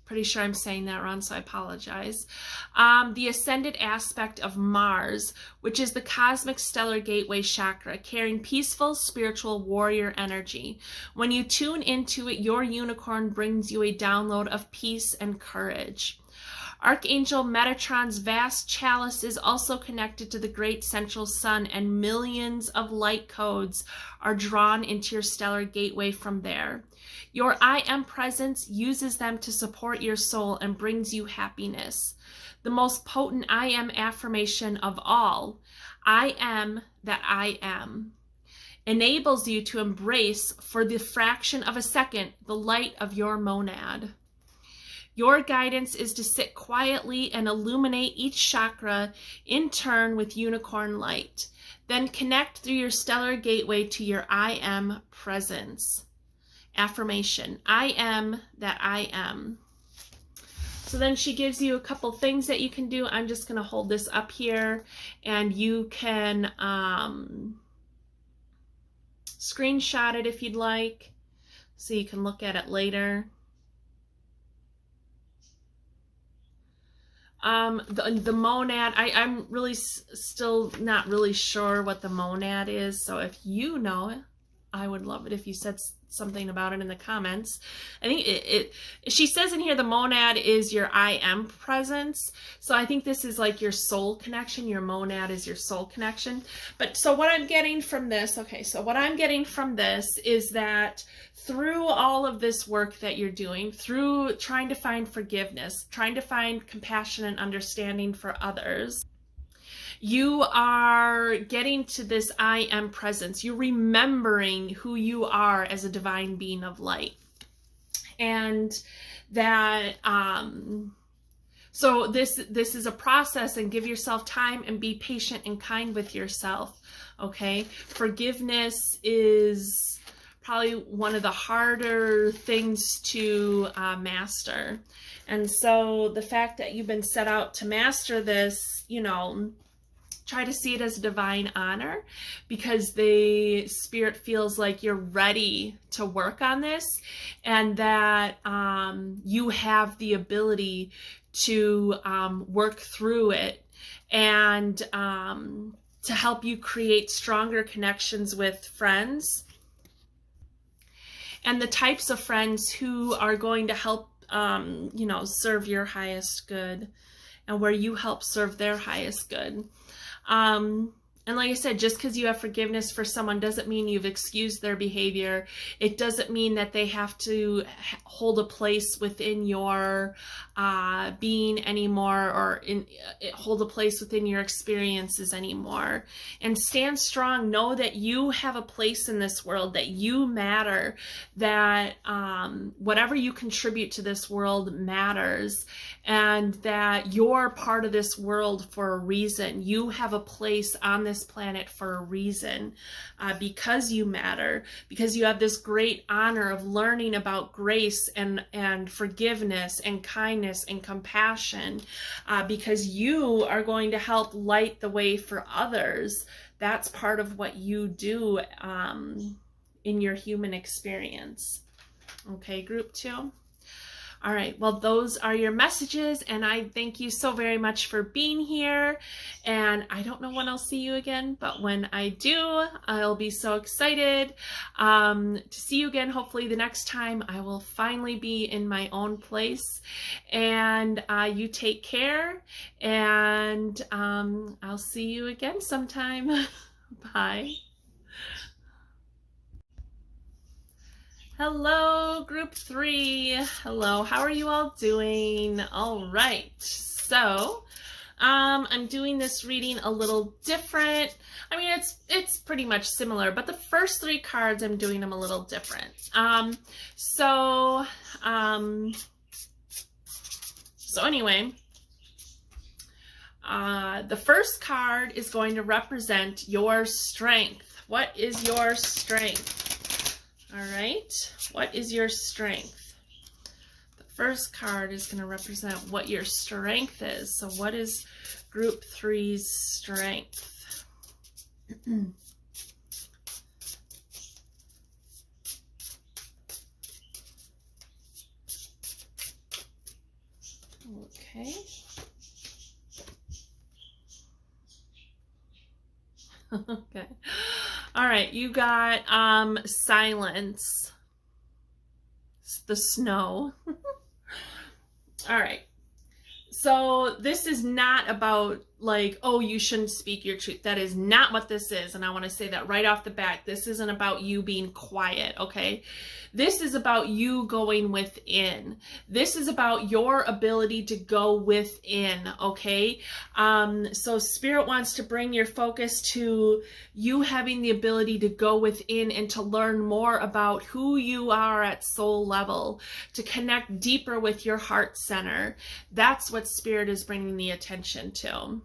Pretty sure I'm saying that wrong, so I apologize. The ascended aspect of Mars, which is the cosmic stellar gateway chakra, carrying peaceful spiritual warrior energy. When you tune into it, your unicorn brings you a download of peace and courage. Archangel Metatron's vast chalice is also connected to the great central sun, and millions of light codes are drawn into your stellar gateway from there. Your I am presence uses them to support your soul and brings you happiness. The most potent I am affirmation of all, I am that I am, enables you to embrace for the fraction of a second the light of your monad. Your guidance is to sit quietly and illuminate each chakra in turn with unicorn light. Then connect through your stellar gateway to your I am presence. Affirmation, I am that I am. So then she gives you a couple things that you can do. I'm just going to hold this up here, and you can screenshot it if you'd like, so you can look at it later. The monad, I'm really still not really sure what the monad is. So if you know it, I would love it if you said something about it in the comments. I think she says in here the monad is your I am presence. So I think this is like your soul connection. Your monad is your soul connection. But so what I'm getting from this, what I'm getting from this is that through all of this work that you're doing, through trying to find forgiveness, trying to find compassion and understanding for others, you are getting to this I am presence. You're remembering who you are as a divine being of light. And that so this is a process, and give yourself time and be patient and kind with yourself. Okay, forgiveness is probably one of the harder things to master. And so the fact that you've been set out to master this, you know, try to see it as a divine honor, because the Spirit feels like you're ready to work on this, and that you have the ability to work through it, and to help you create stronger connections with friends, and the types of friends who are going to help you know, serve your highest good, and where you help serve their highest good. And like I said, just because you have forgiveness for someone doesn't mean you've excused their behavior. It doesn't mean that they have to hold a place within your being anymore, or hold a place within your experiences anymore. And stand strong. Know that you have a place in this world, that you matter, that whatever you contribute to this world matters, and that you're part of this world for a reason. You have a place on this planet for a reason, because you matter, because you have this great honor of learning about grace and forgiveness and kindness and compassion, because you are going to help light the way for others. That's part of what you do in your human experience. Okay, group 2. All right, well, those are your messages, and I thank you so very much for being here. And I don't know when I'll see you again, but when I do, I'll be so excited to see you again. Hopefully the next time I will finally be in my own place. And you take care, and I'll see you again sometime. Bye. Hello, group 3. Hello, how are you all doing? All right, so I'm doing this reading a little different. I mean, it's pretty much similar, but the first 3 cards, I'm doing them a little different. So anyway, the first card is going to represent your strength. What is your strength? All right, what is your strength? The first card is going to represent what your strength is. So what is group 3's strength? Okay. Okay. All right, you got silence, the snow. All right. So this is not about like, oh, you shouldn't speak your truth. That is not what this is. And I want to say that right off the bat. This isn't about you being quiet, okay? This is about you going within. This is about your ability to go within, okay? So Spirit wants to bring your focus to you having the ability to go within and to learn more about who you are at soul level, to connect deeper with your heart center. That's what Spirit is bringing the attention to.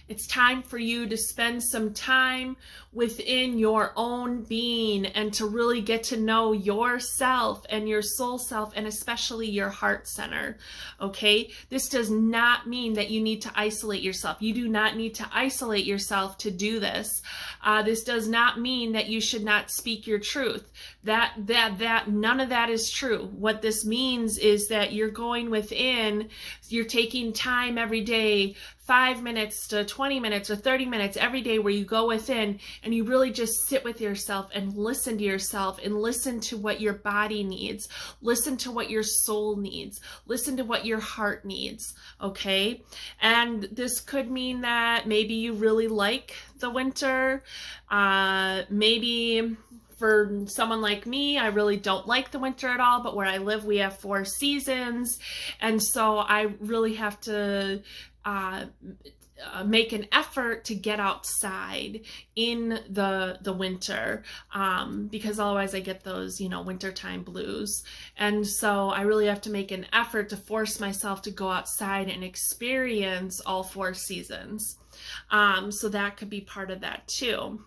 It's time for you to spend some time within your own being and to really get to know yourself and your soul self, and especially your heart center, okay? This does not mean that you need to isolate yourself. You do not need to isolate yourself to do this. This does not mean that you should not speak your truth. None of that is true. What this means is that you're going within, you're taking time every day, 5 minutes to 20 minutes or 30 minutes every day, where you go within and you really just sit with yourself and listen to yourself and listen to what your body needs. Listen to what your soul needs. Listen to what your heart needs, okay? And this could mean that maybe you really like the winter. Maybe for someone like me, I really don't like the winter at all, but where I live, we have 4 seasons. And so I really have to make an effort to get outside in the winter, because otherwise I get those, you know, wintertime blues. And so I really have to make an effort to force myself to go outside and experience all 4 seasons. So that could be part of that too.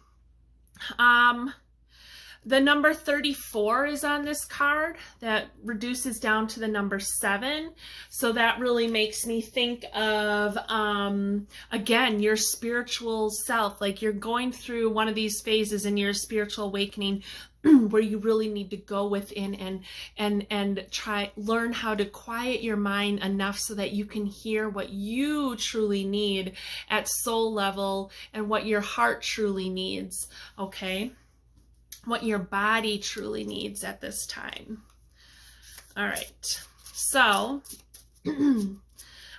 The number 34 is on this card. That reduces down to the number 7. So that really makes me think of, again, your spiritual self. Like you're going through one of these phases in your spiritual awakening where you really need to go within and learn how to quiet your mind enough so that you can hear what you truly need at soul level and what your heart truly needs, okay? What your body truly needs at this time. All right, so, all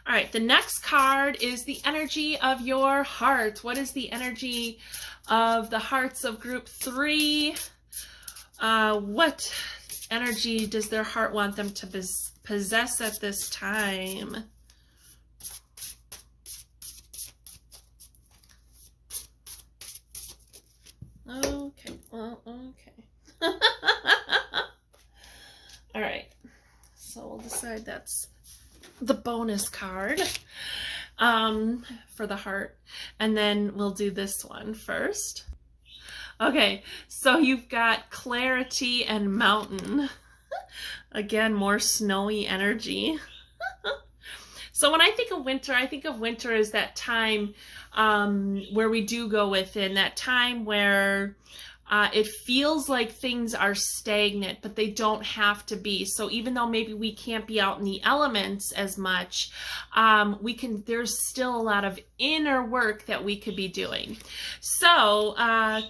right, the next card is the energy of your heart. What is the energy of the hearts of group 3? What energy does their heart want them to possess at this time? Okay, well, okay. All right, so we'll decide that's the bonus card for the heart, and then we'll do this one first. Okay, so you've got clarity and mountain. Again, more snowy energy. So when I think of winter as that time where we do go within, that time where it feels like things are stagnant, but they don't have to be. So even though maybe we can't be out in the elements as much, there's still a lot of inner work that we could be doing. So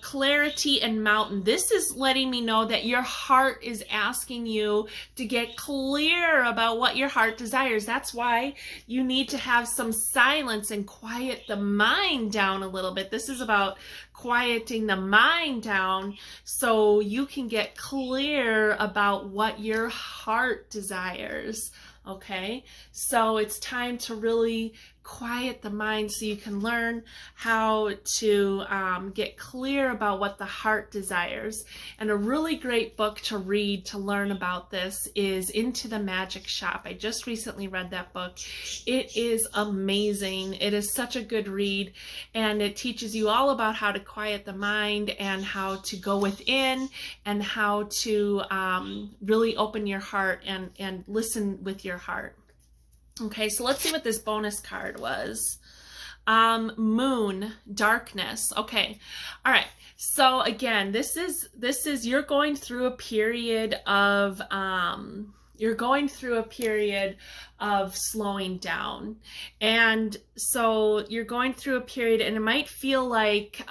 clarity and mountain, this is letting me know that your heart is asking you to get clear about what your heart desires. That's why you need to have some silence and quiet the mind down a little bit. This is about quieting the mind down so you can get clear about what your heart desires. Okay, so it's time to really quiet the mind so you can learn how to get clear about what the heart desires. And a really great book to read to learn about this is Into the Magic Shop. I just recently read that book. It is amazing. It is such a good read, and it teaches you all about how to quiet the mind and how to go within and how to really open your heart and listen with your heart. Okay, so let's see what this bonus card was. Moon, darkness. Okay, all right. So again, this is you're going through a period of slowing down. And so you're going through a period, and it might feel like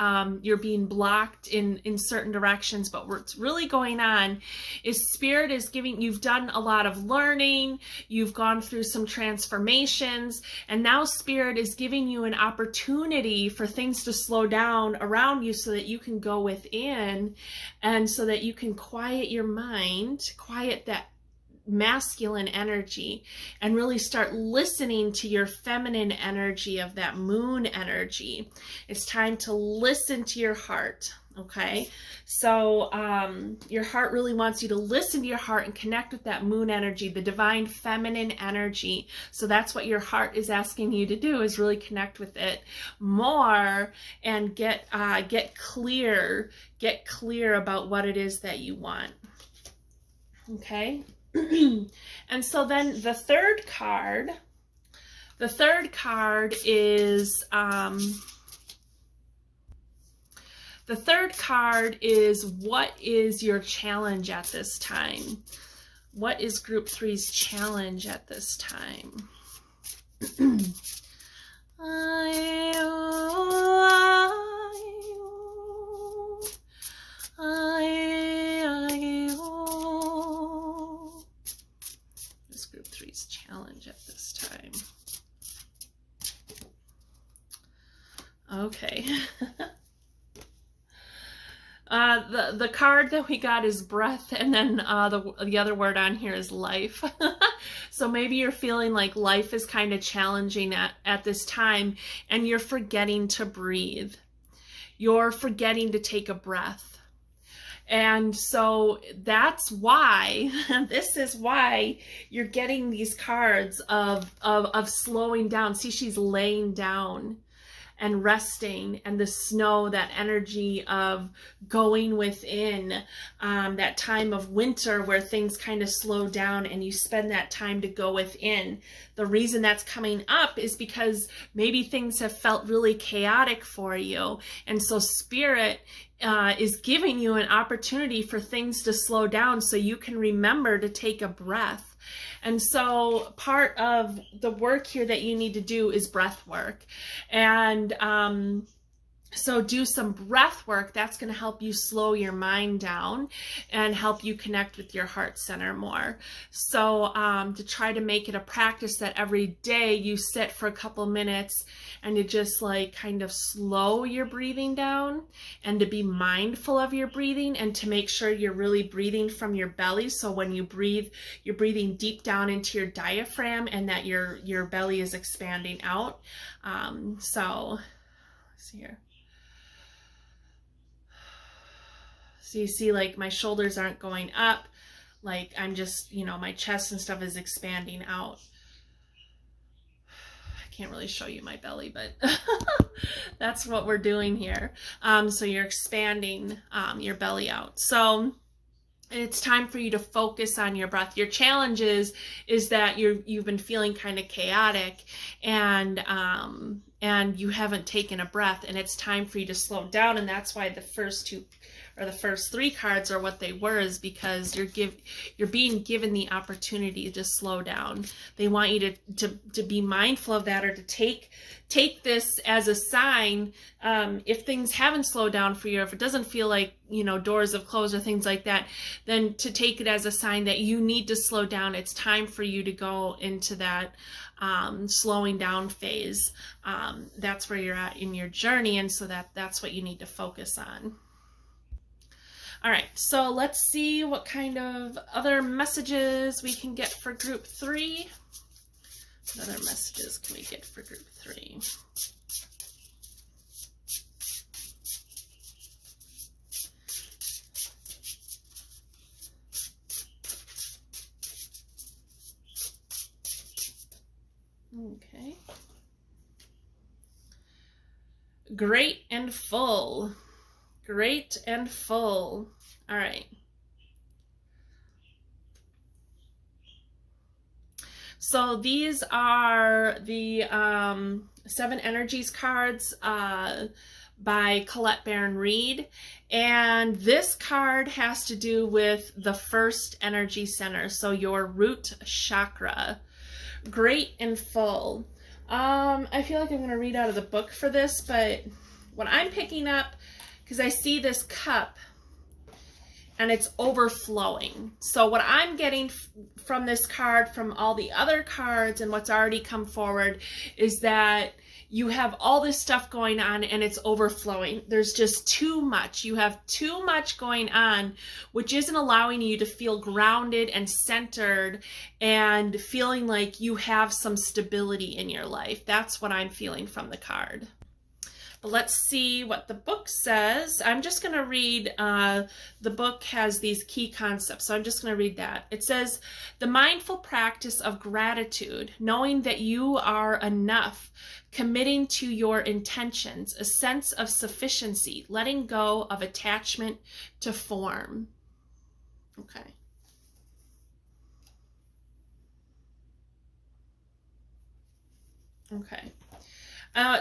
you're being blocked in certain directions, but what's really going on is Spirit is giving, you've done a lot of learning, you've gone through some transformations, and now Spirit is giving you an opportunity for things to slow down around you so that you can go within and so that you can quiet your mind, quiet that masculine energy, and really start listening to your feminine energy of that moon energy. It's time to listen to your heart. Okay, so your heart really wants you to listen to your heart and connect with that moon energy, the divine feminine energy. So that's what your heart is asking you to do, is really connect with it more and get clear about what it is that you want. Okay. And so then the third card is what is your challenge at this time? What is group 3's challenge at this time? Group 3's challenge at this time. Okay. The card that we got is breath, and then the other word on here is life. So maybe you're feeling like life is kind of challenging at this time, and you're forgetting to breathe. You're forgetting to take a breath. And so that's why, this is why you're getting these cards of slowing down. See, she's laying down and resting, and the snow, that energy of going within, that time of winter where things kind of slow down and you spend that time to go within. The reason that's coming up is because maybe things have felt really chaotic for you, and so Spirit is giving you an opportunity for things to slow down so you can remember to take a breath. And so part of the work here that you need to do is breath work. And so do some breath work. That's going to help you slow your mind down and help you connect with your heart center more. So to try to make it a practice that every day you sit for a couple minutes and you just like kind of slow your breathing down, and to be mindful of your breathing, and to make sure you're really breathing from your belly. So when you breathe, you're breathing deep down into your diaphragm, and that your belly is expanding out. So let's see here. So you see, like, my shoulders aren't going up, like I'm just, you know, my chest and stuff is expanding out. I can't really show you my belly, but that's what we're doing here. So you're expanding your belly out. So it's time for you to focus on your breath. Your challenge is that you've been feeling kind of chaotic, and you haven't taken a breath, and it's time for you to slow down. And that's why the first two or the first three cards are what they were, is because you're being given the opportunity to slow down. They want you to be mindful of that, or to take this as a sign. If things haven't slowed down for you, if it doesn't feel like, you know, doors have closed or things like that, then to take it as a sign that you need to slow down. It's time for you to go into that slowing down phase. That's where you're at in your journey, and so that's what you need to focus on. All right, so let's see what kind of other messages we can get for group 3. What other messages can we get for group 3? Okay. Great and full. Great and full. All right. So these are the 7 Energies cards by Colette Baron-Reid. And this card has to do with the first energy center, so your root chakra. Great and full. I feel like I'm going to read out of the book for this, but what I'm picking up, because I see this cup and it's overflowing. So what I'm getting from this card, from all the other cards and what's already come forward, is that you have all this stuff going on and it's overflowing. There's just too much. You have too much going on, which isn't allowing you to feel grounded and centered and feeling like you have some stability in your life. That's what I'm feeling from the card. But let's see what the book says. I'm just going to read, the book has these key concepts, so I'm just going to read that. It says, the mindful practice of gratitude, knowing that you are enough, committing to your intentions, a sense of sufficiency, letting go of attachment to form. Okay. Okay.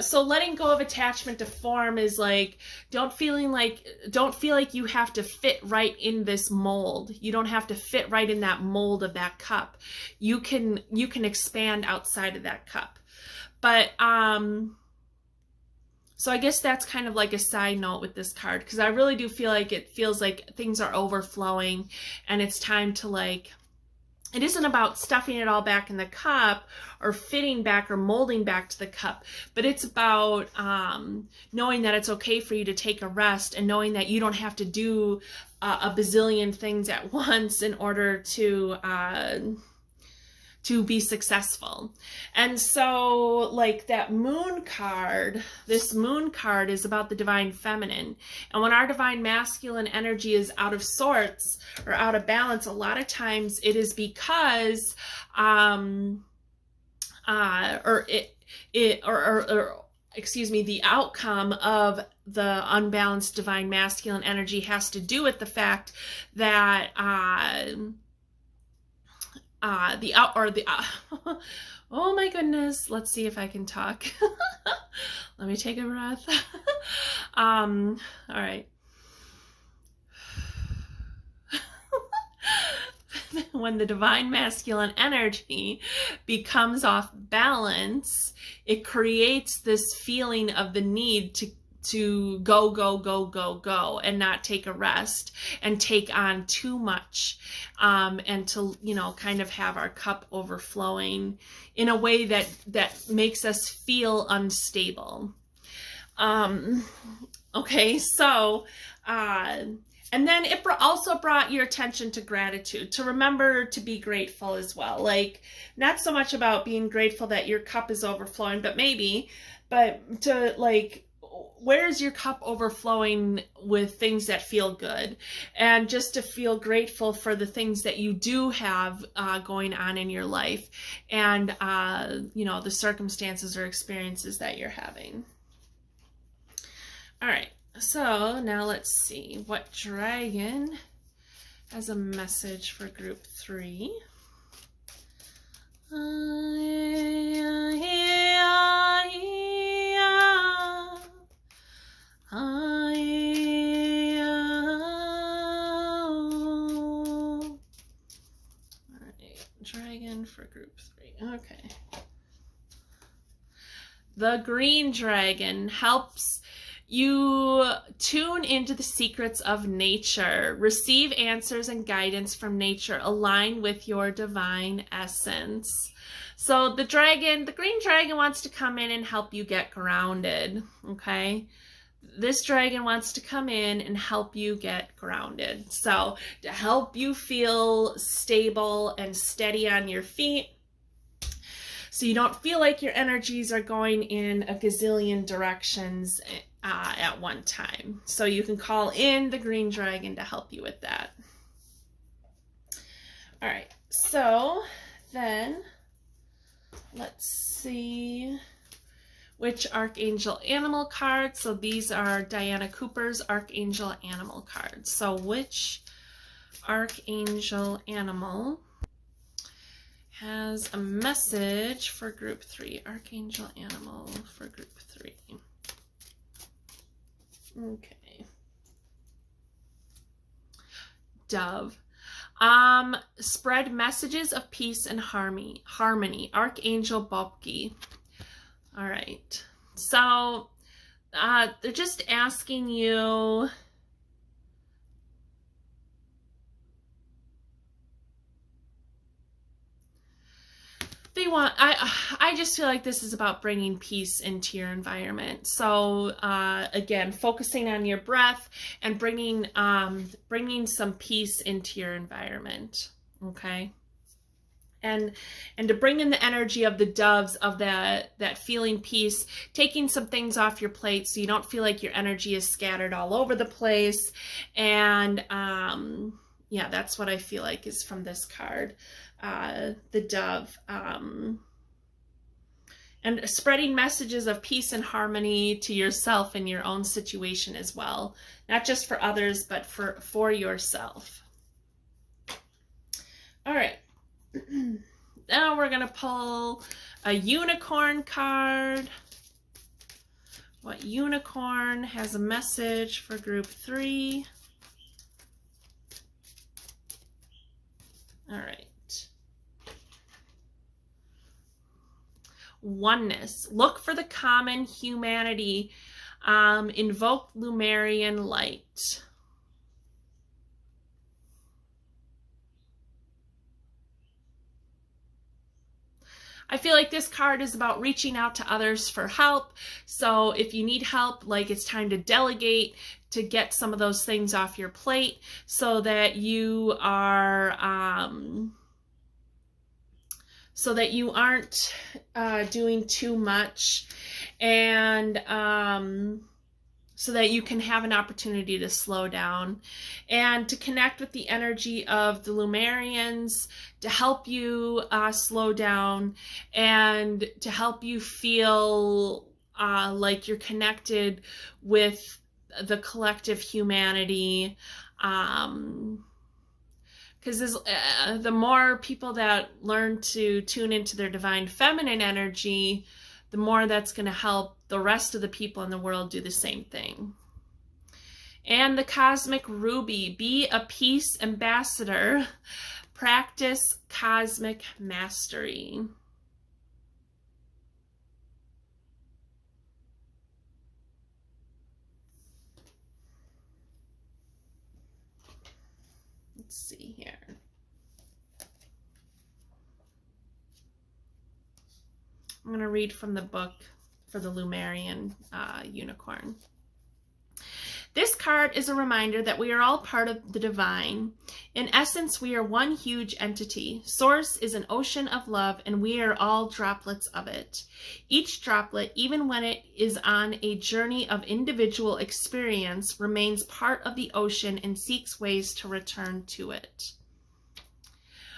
So letting go of attachment to form is like, don't feel like you have to fit right in this mold. You don't have to fit right in that mold of that cup. You can expand outside of that cup. But so I guess that's kind of like a side note with this card, because I really do feel like it feels like things are overflowing and it's time to, like, it isn't about stuffing it all back in the cup or fitting back or molding back to the cup, but it's about knowing that it's okay for you to take a rest, and knowing that you don't have to do a bazillion things at once in order to to be successful. And so like that moon card, this moon card is about the divine feminine. And when our divine masculine energy is out of sorts or out of balance, a lot of times it is because the outcome of the unbalanced divine masculine energy has to do with the fact that oh my goodness, let's see if I can talk. Let me take a breath. All right. When the divine masculine energy becomes off balance, it creates this feeling of the need to go, go, go, go, go, and not take a rest and take on too much, and to, you know, kind of have our cup overflowing in a way that makes us feel unstable. Okay, so, and then it also brought your attention to gratitude, to remember to be grateful as well. Like, not so much about being grateful that your cup is overflowing, but to like, where's your cup overflowing with things that feel good, and just to feel grateful for the things that you do have going on in your life, and you know, the circumstances or experiences that you're having. All right, so now let's see what dragon has a message for group 3. Dragon for group 3. Okay. The green dragon helps you tune into the secrets of nature, receive answers and guidance from nature, align with your divine essence. So the green dragon wants to come in and help you get grounded, okay? This dragon wants to come in and help you get grounded. So to help you feel stable and steady on your feet, so you don't feel like your energies are going in a gazillion directions at one time. So you can call in the green dragon to help you with that. All right, so then let's see which Archangel animal cards. So these are Diana Cooper's Archangel animal cards. So which Archangel animal has a message for group 3? Archangel animal for group 3. Okay. Dove. Spread messages of peace and harmony. Archangel Bobki. All right. So they're just asking you I just feel like this is about bringing peace into your environment. So again, focusing on your breath and bringing some peace into your environment. Okay. And to bring in the energy of the doves, of that feeling peace, taking some things off your plate so you don't feel like your energy is scattered all over the place. And yeah, that's what I feel like is from this card, the dove. And spreading messages of peace and harmony to yourself in your own situation as well. Not just for others, but for yourself. All right. Now we're going to pull a unicorn card. What unicorn has a message for group 3? All right. Oneness. Look for the common humanity. Invoke Lumerian light. I feel like this card is about reaching out to others for help. So if you need help, like it's time to delegate, to get some of those things off your plate so that you are so that you aren't doing too much, and so that you can have an opportunity to slow down and to connect with the energy of the Lumerians to help you slow down and to help you feel like you're connected with the collective humanity. Because the more people that learn to tune into their divine feminine energy, the more that's going to help the rest of the people in the world do the same thing. And the cosmic ruby, be a peace ambassador, practice cosmic mastery. Let's see here. I'm going to read from the book for the Lumerian unicorn. This card is a reminder that we are all part of the divine. In essence, we are one huge entity. Source is an ocean of love, and we are all droplets of it. Each droplet, even when it is on a journey of individual experience, remains part of the ocean and seeks ways to return to it.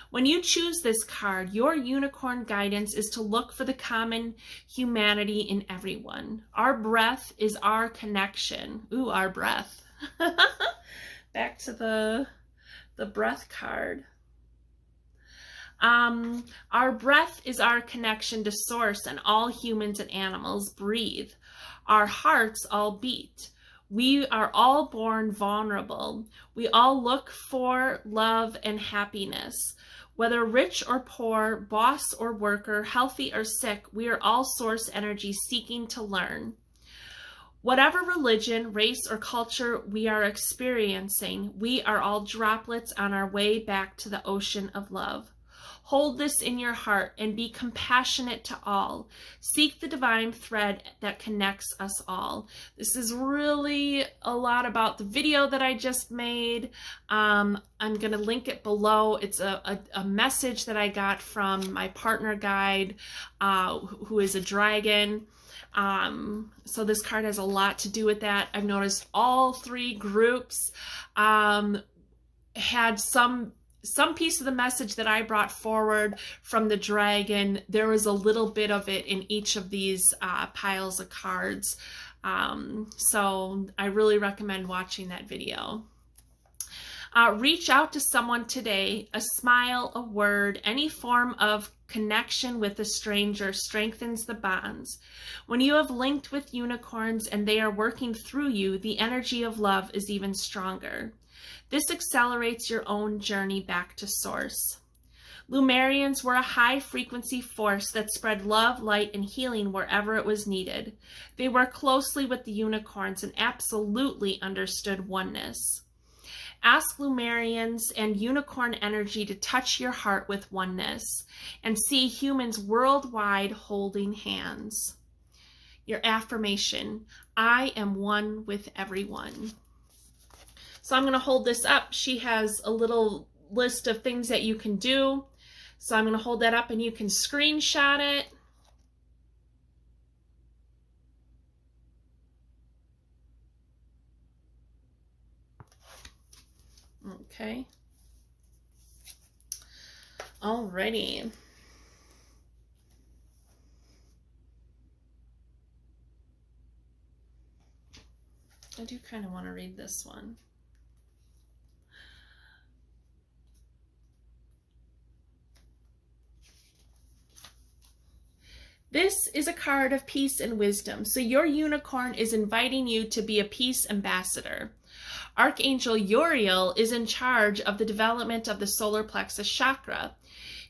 When you choose this card, your unicorn guidance is to look for the common humanity in everyone. Our breath is our connection. Ooh, our breath. Back to the breath card. Our breath is our connection to source, and all humans and animals breathe. Our hearts all beat. We are all born vulnerable. We all look for love and happiness. Whether rich or poor, boss or worker, healthy or sick, we are all source energy seeking to learn. Whatever religion, race, or culture we are experiencing, we are all droplets on our way back to the ocean of love. Hold this in your heart and be compassionate to all. Seek the divine thread that connects us all. This is really a lot about the video that I just made. I'm going to link it below. It's a message that I got from my partner guide, who is a dragon. So this card has a lot to do with that. I've noticed all three groups had some piece of the message that I brought forward from the dragon. There was a little bit of it in each of these piles of cards. So I really recommend watching that video. Reach out to someone today. A smile, a word, any form of connection with a stranger strengthens the bonds. When you have linked with unicorns and they are working through you, the energy of love is even stronger. This accelerates your own journey back to source. Lumerians were a high-frequency force that spread love, light, and healing wherever it was needed. They worked closely with the unicorns and absolutely understood oneness. Ask Lumerians and unicorn energy to touch your heart with oneness and see humans worldwide holding hands. Your affirmation, I am one with everyone. So I'm going to hold this up. She has a little list of things that you can do. So I'm going to hold that up and you can screenshot it. Okay. Alrighty. I do kind of want to read this one. This is a card of peace and wisdom. So your unicorn is inviting you to be a peace ambassador. Archangel Uriel is in charge of the development of the solar plexus chakra.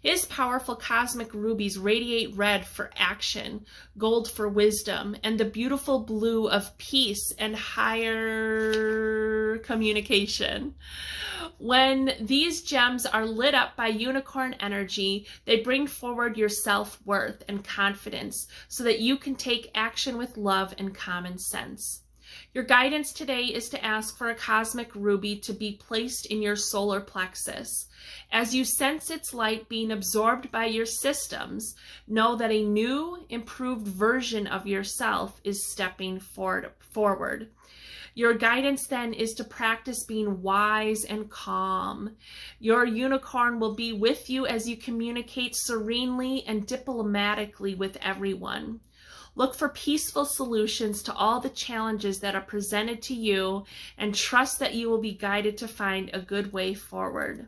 His powerful cosmic rubies radiate red for action, gold for wisdom, and the beautiful blue of peace and higher communication. When these gems are lit up by unicorn energy, they bring forward your self-worth and confidence so that you can take action with love and common sense. Your guidance today is to ask for a cosmic ruby to be placed in your solar plexus. As you sense its light being absorbed by your systems, know that a new, improved version of yourself is stepping forward. Your guidance then is to practice being wise and calm. Your unicorn will be with you as you communicate serenely and diplomatically with everyone. Look for peaceful solutions to all the challenges that are presented to you and trust that you will be guided to find a good way forward.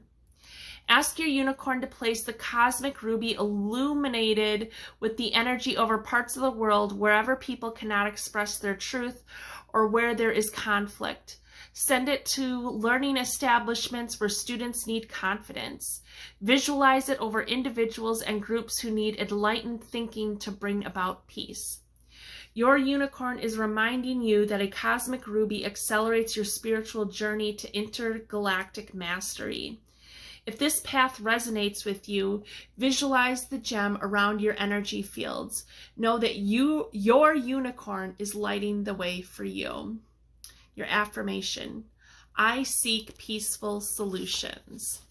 Ask your unicorn to place the cosmic ruby illuminated with the energy over parts of the world wherever people cannot express their truth or where there is conflict. Send it to learning establishments where students need confidence. Visualize it over individuals and groups who need enlightened thinking to bring about peace. Your unicorn is reminding you that a cosmic ruby accelerates your spiritual journey to intergalactic mastery. If this path resonates with you, visualize the gem around your energy fields. Know that your unicorn is lighting the way for you. Your affirmation: I seek peaceful solutions.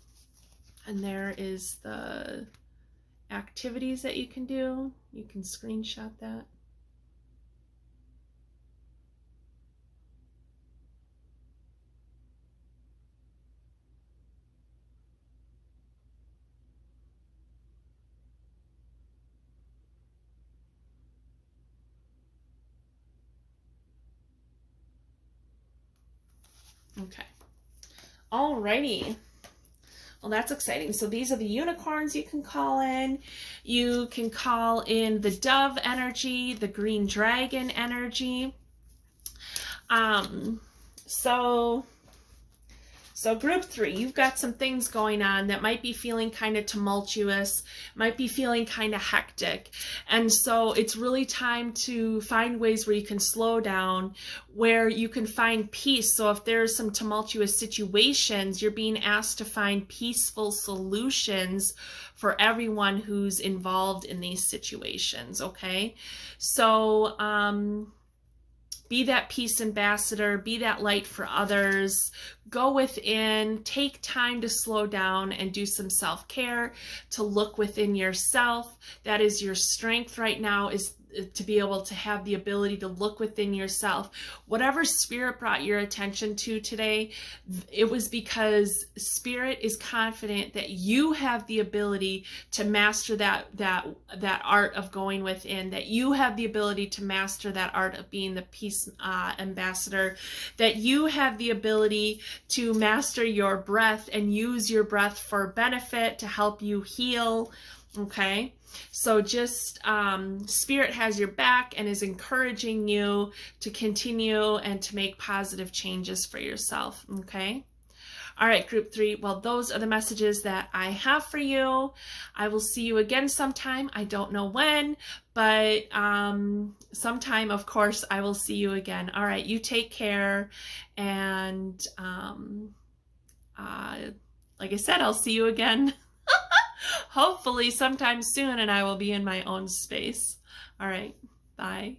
And there is the activities that you can do. You can screenshot that. Okay. Alrighty. Well, that's exciting. So these are the unicorns you can call in. You can call in the dove energy, the green dragon energy. So group 3, you've got some things going on that might be feeling kind of tumultuous, might be feeling kind of hectic. And so it's really time to find ways where you can slow down, where you can find peace. So if there's some tumultuous situations, you're being asked to find peaceful solutions for everyone who's involved in these situations, okay? So, be that peace ambassador, be that light for others, go within, take time to slow down and do some self-care, to look within yourself. That is your strength right now, is to be able to have the ability to look within yourself. Whatever spirit brought your attention to today, it was because spirit is confident that you have the ability to master that art of going within, that you have the ability to master that art of being the peace ambassador, that you have the ability to master your breath and use your breath for benefit to help you heal. Okay, so just spirit has your back and is encouraging you to continue and to make positive changes for yourself. Okay. All right, group 3. Well, those are the messages that I have for you. I will see you again sometime. I don't know when, but sometime, of course, I will see you again. All right, you take care. And like I said, I'll see you again. Hopefully sometime soon, and I will be in my own space. All right, bye.